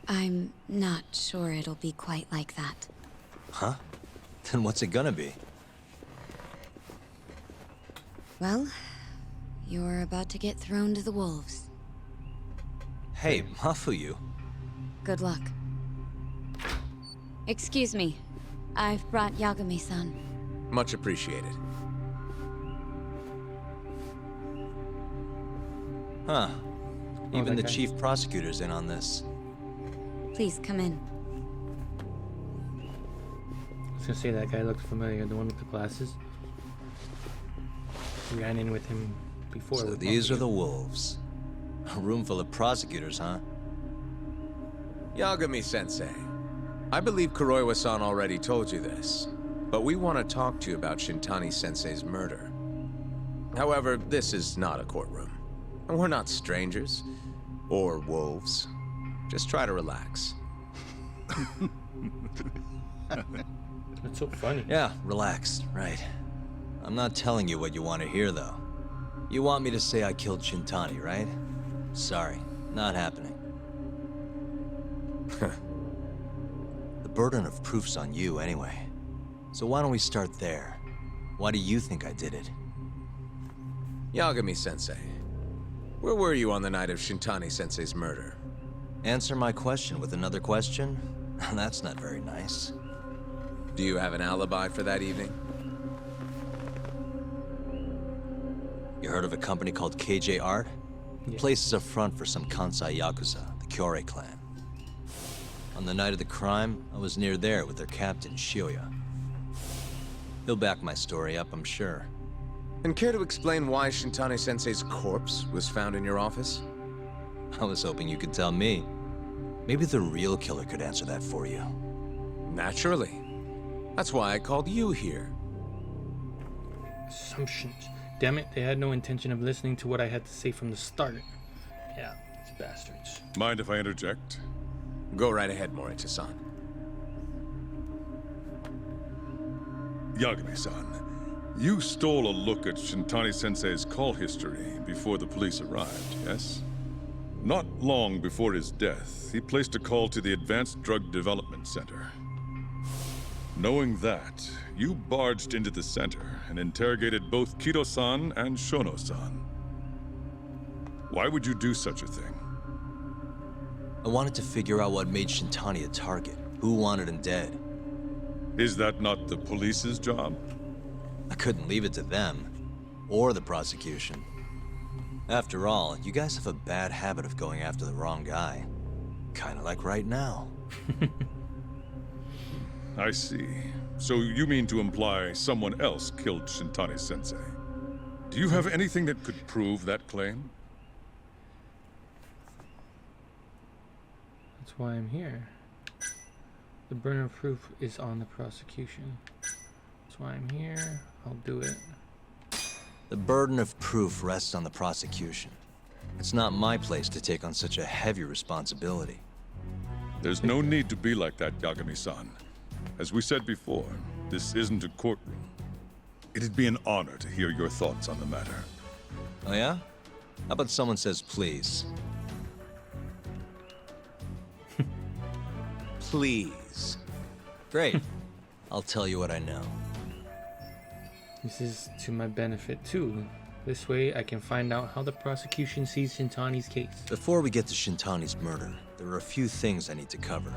I'm not sure it'll be quite like that. Huh? Then what's it gonna be? Well, you're about to get thrown to the wolves. Hey, Mafuyu. Good luck. Excuse me. I've brought Yagami-san. Much appreciated. Huh. Even the that guy. chief prosecutor's in on this. Please come in. I was gonna say that guy looked familiar, the one with the glasses. We ran in with him before. So we these bumped are the into- wolves. A room full of prosecutors, huh? Yagami-sensei, I believe Kuroiwa-san already told you this, but we want to talk to you about Gintani-sensei's murder. However, this is not a courtroom. And we're not strangers. Or wolves. Just try to relax. That's so funny. Yeah, relax, right. I'm not telling you what you want to hear, though. You want me to say I killed Gintani, right? Sorry, not happening. The burden of proof's on you, anyway. So why don't we start there? Why do you think I did it? Yagami-sensei, where were you on the night of Gintani-sensei's murder? Answer my question with another question? That's not very nice. Do you have an alibi for that evening? You heard of a company called KJ Art? The place is a front for some Kansai Yakuza, the Kyorei clan. On the night of the crime, I was near there with their captain, Shioya. He'll back my story up, I'm sure. And care to explain why Gintani-sensei's corpse was found in your office? I was hoping you could tell me. Maybe the real killer could answer that for you. Naturally. That's why I called you here. Assumptions. Damn it, they had no intention of listening to what I had to say from the start. Yeah, these bastards. Mind if I interject? Go right ahead, Morita-san. Yagami-san, you stole a look at Gintani-sensei's call history before the police arrived, yes? Not long before his death, he placed a call to the Advanced Drug Development Center. Knowing that, you barged into the center and interrogated both Kido-san and Shono-san. Why would you do such a thing? I wanted to figure out what made Gintani a target. Who wanted him dead? Is that not the police's job? I couldn't leave it to them, or the prosecution. After all, you guys have a bad habit of going after the wrong guy. Kinda like right now. I see. So you mean to imply someone else killed Gintani-sensei? Do you have anything that could prove that claim? That's why I'm here. The burden of proof is on the prosecution. That's why I'm here. I'll do it. The burden of proof rests on the prosecution. It's not my place to take on such a heavy responsibility. There's no need to be like that, Yagami-san. As we said before, this isn't a courtroom. It'd be an honor to hear your thoughts on the matter. Oh yeah? How about someone says please? Please. Great. I'll tell you what I know. This is to my benefit too. This way I can find out how the prosecution sees Gintani's case. Before we get to Gintani's murder, there are a few things I need to cover.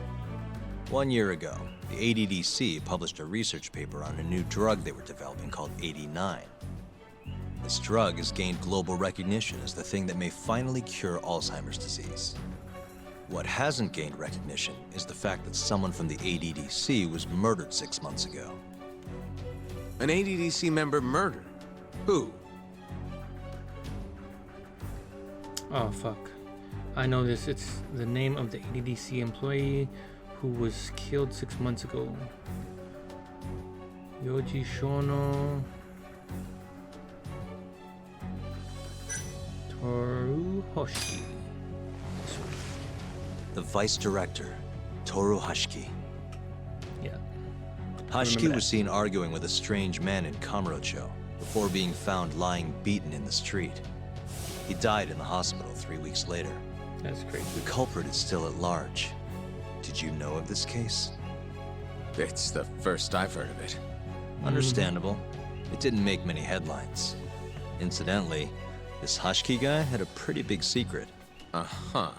1 year ago, the ADDC published a research paper on a new drug they were developing called 89. This drug has gained global recognition as the thing that may finally cure Alzheimer's disease. What hasn't gained recognition is the fact that someone from the ADDC was murdered 6 months ago. An ADDC member murdered? Who? Oh fuck. I know this. It's the name of the ADDC employee who was killed 6 months ago. Yoji Shono Toru Hoshi. The vice director, Toru Hashiki. Yeah. Hashiki was seen arguing with a strange man in Kamurocho before being found lying beaten in the street. He died in the hospital 3 weeks later. That's crazy. The culprit is still at large. Did you know of this case? It's the first I've heard of it. Understandable. It didn't make many headlines. Incidentally, this Hashiki guy had a pretty big secret. Uh-huh.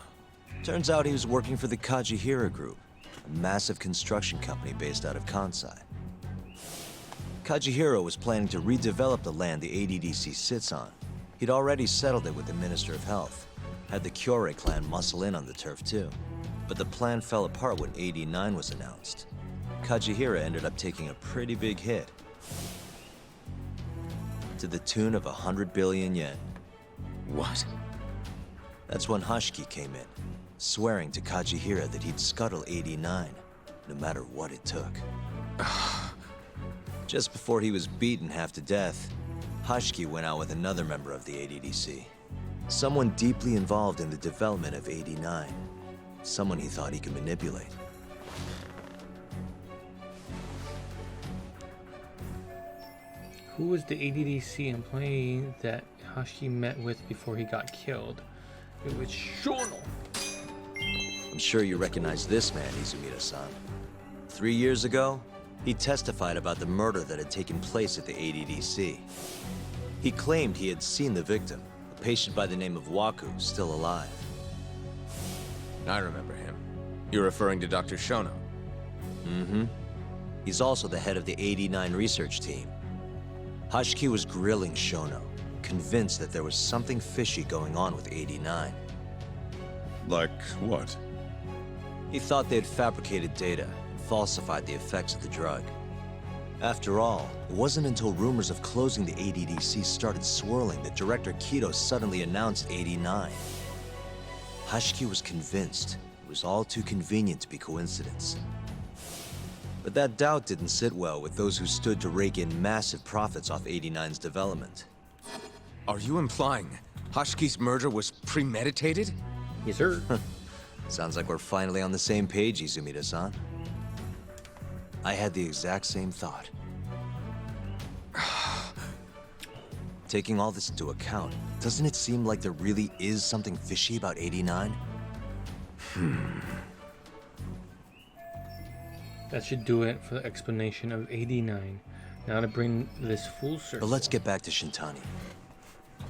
Turns out he was working for the Kajihira Group, a massive construction company based out of Kansai. Kajihira was planning to redevelop the land the ADDC sits on. He'd already settled it with the Minister of Health, had the Kyorei clan muscle in on the turf too. But the plan fell apart when 89 was announced. Kajihira ended up taking a pretty big hit, to the tune of 100 billion yen. What? That's when Hashiki came in, swearing to Kajihira that he'd scuttle 89. no matter what it took. Just before he was beaten half to death, Hashki went out with another member of the ADDC. Someone deeply involved in the development of 89. Someone he thought he could manipulate. Who was the ADDC employee that Hashi met with before he got killed? It was Shono. I'm sure you recognize this man, Izumida-san. 3 years ago, he testified about the murder that had taken place at the ADDC. He claimed he had seen the victim, a patient by the name of Waku, still alive. I remember him. You're referring to Dr. Shono? Mm-hmm. He's also the head of the 89 research team. Hashki was grilling Shono, convinced that there was something fishy going on with 89. Like what? He thought they had fabricated data and falsified the effects of the drug. After all, it wasn't until rumors of closing the ADDC started swirling that Director Kido suddenly announced 89. Hashki was convinced it was all too convenient to be coincidence. But that doubt didn't sit well with those who stood to rake in massive profits off 89's development. Are you implying Hashki's murder was premeditated? Yes, sir. Sounds like we're finally on the same page, Izumida-san. I had the exact same thought. Taking all this into account, doesn't it seem like there really is something fishy about 89? That should do it for the explanation of 89. Now to bring this full circle. But let's get back to Gintani.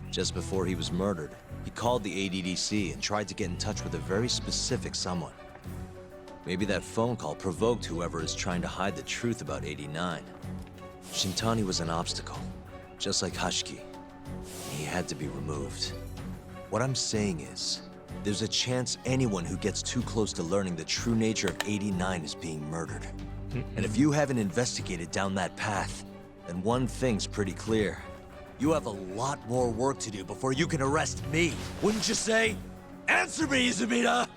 Just before he was murdered, he called the ADDC and tried to get in touch with a very specific someone. Maybe that phone call provoked whoever is trying to hide the truth about 89. Gintani was an obstacle, just like Hashki. He had to be removed. What I'm saying is, there's a chance anyone who gets too close to learning the true nature of 89 is being murdered. And if you haven't investigated down that path, then one thing's pretty clear. You have a lot more work to do before you can arrest me, wouldn't you say? Answer me, Izumida!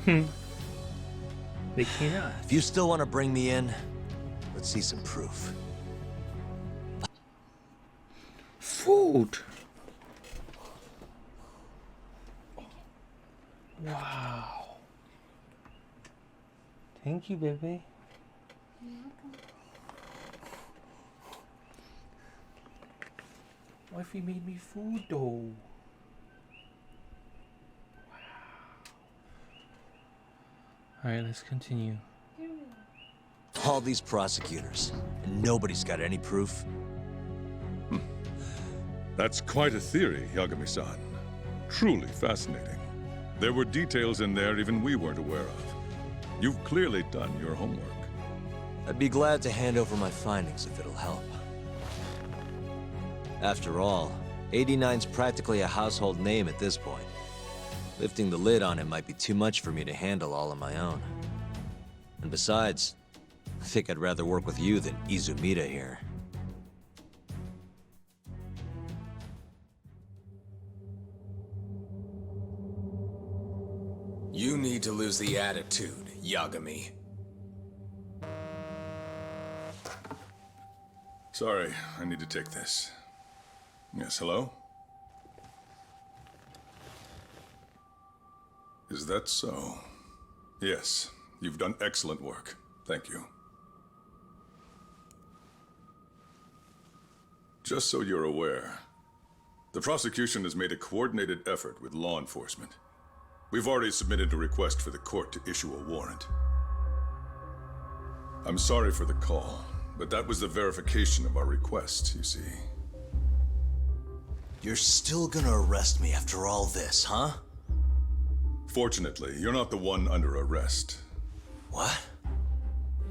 They cannot. If you still want to bring me in, let's see some proof. Food! Wow. Thank you, baby. Wifey made me food though. Wow. Alright, let's continue. All these prosecutors, and nobody's got any proof. That's quite a theory, Yagami-san. Truly fascinating. There were details in there even we weren't aware of. You've clearly done your homework. I'd be glad to hand over my findings if it'll help. After all, 89's practically a household name at this point. Lifting the lid on him might be too much for me to handle all on my own. And besides, I think I'd rather work with you than Izumida here. You need to lose the attitude, Yagami. Sorry, I need to take this. Yes, hello? Is that so? Yes, you've done excellent work. Thank you. Just so you're aware, the prosecution has made a coordinated effort with law enforcement. We've already submitted a request for the court to issue a warrant. I'm sorry for the call, but that was the verification of our request, you see. You're still gonna arrest me after all this, huh? Fortunately, you're not the one under arrest. What?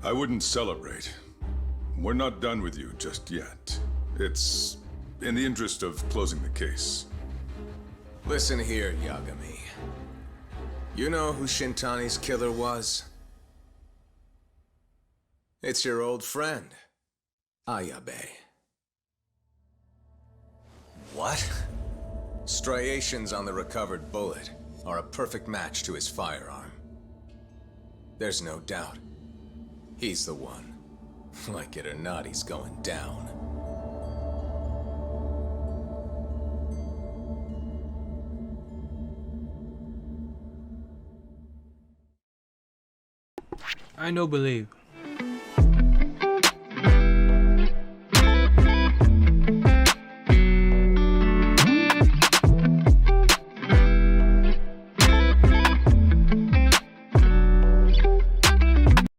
I wouldn't celebrate. We're not done with you just yet. It's in the interest of closing the case. Listen here, Yagami. You know who Gintani's killer was? It's your old friend, Ayabe. What? Striations on the recovered bullet are a perfect match to his firearm. There's no doubt. He's the one. Like it or not, he's going down. I no believe.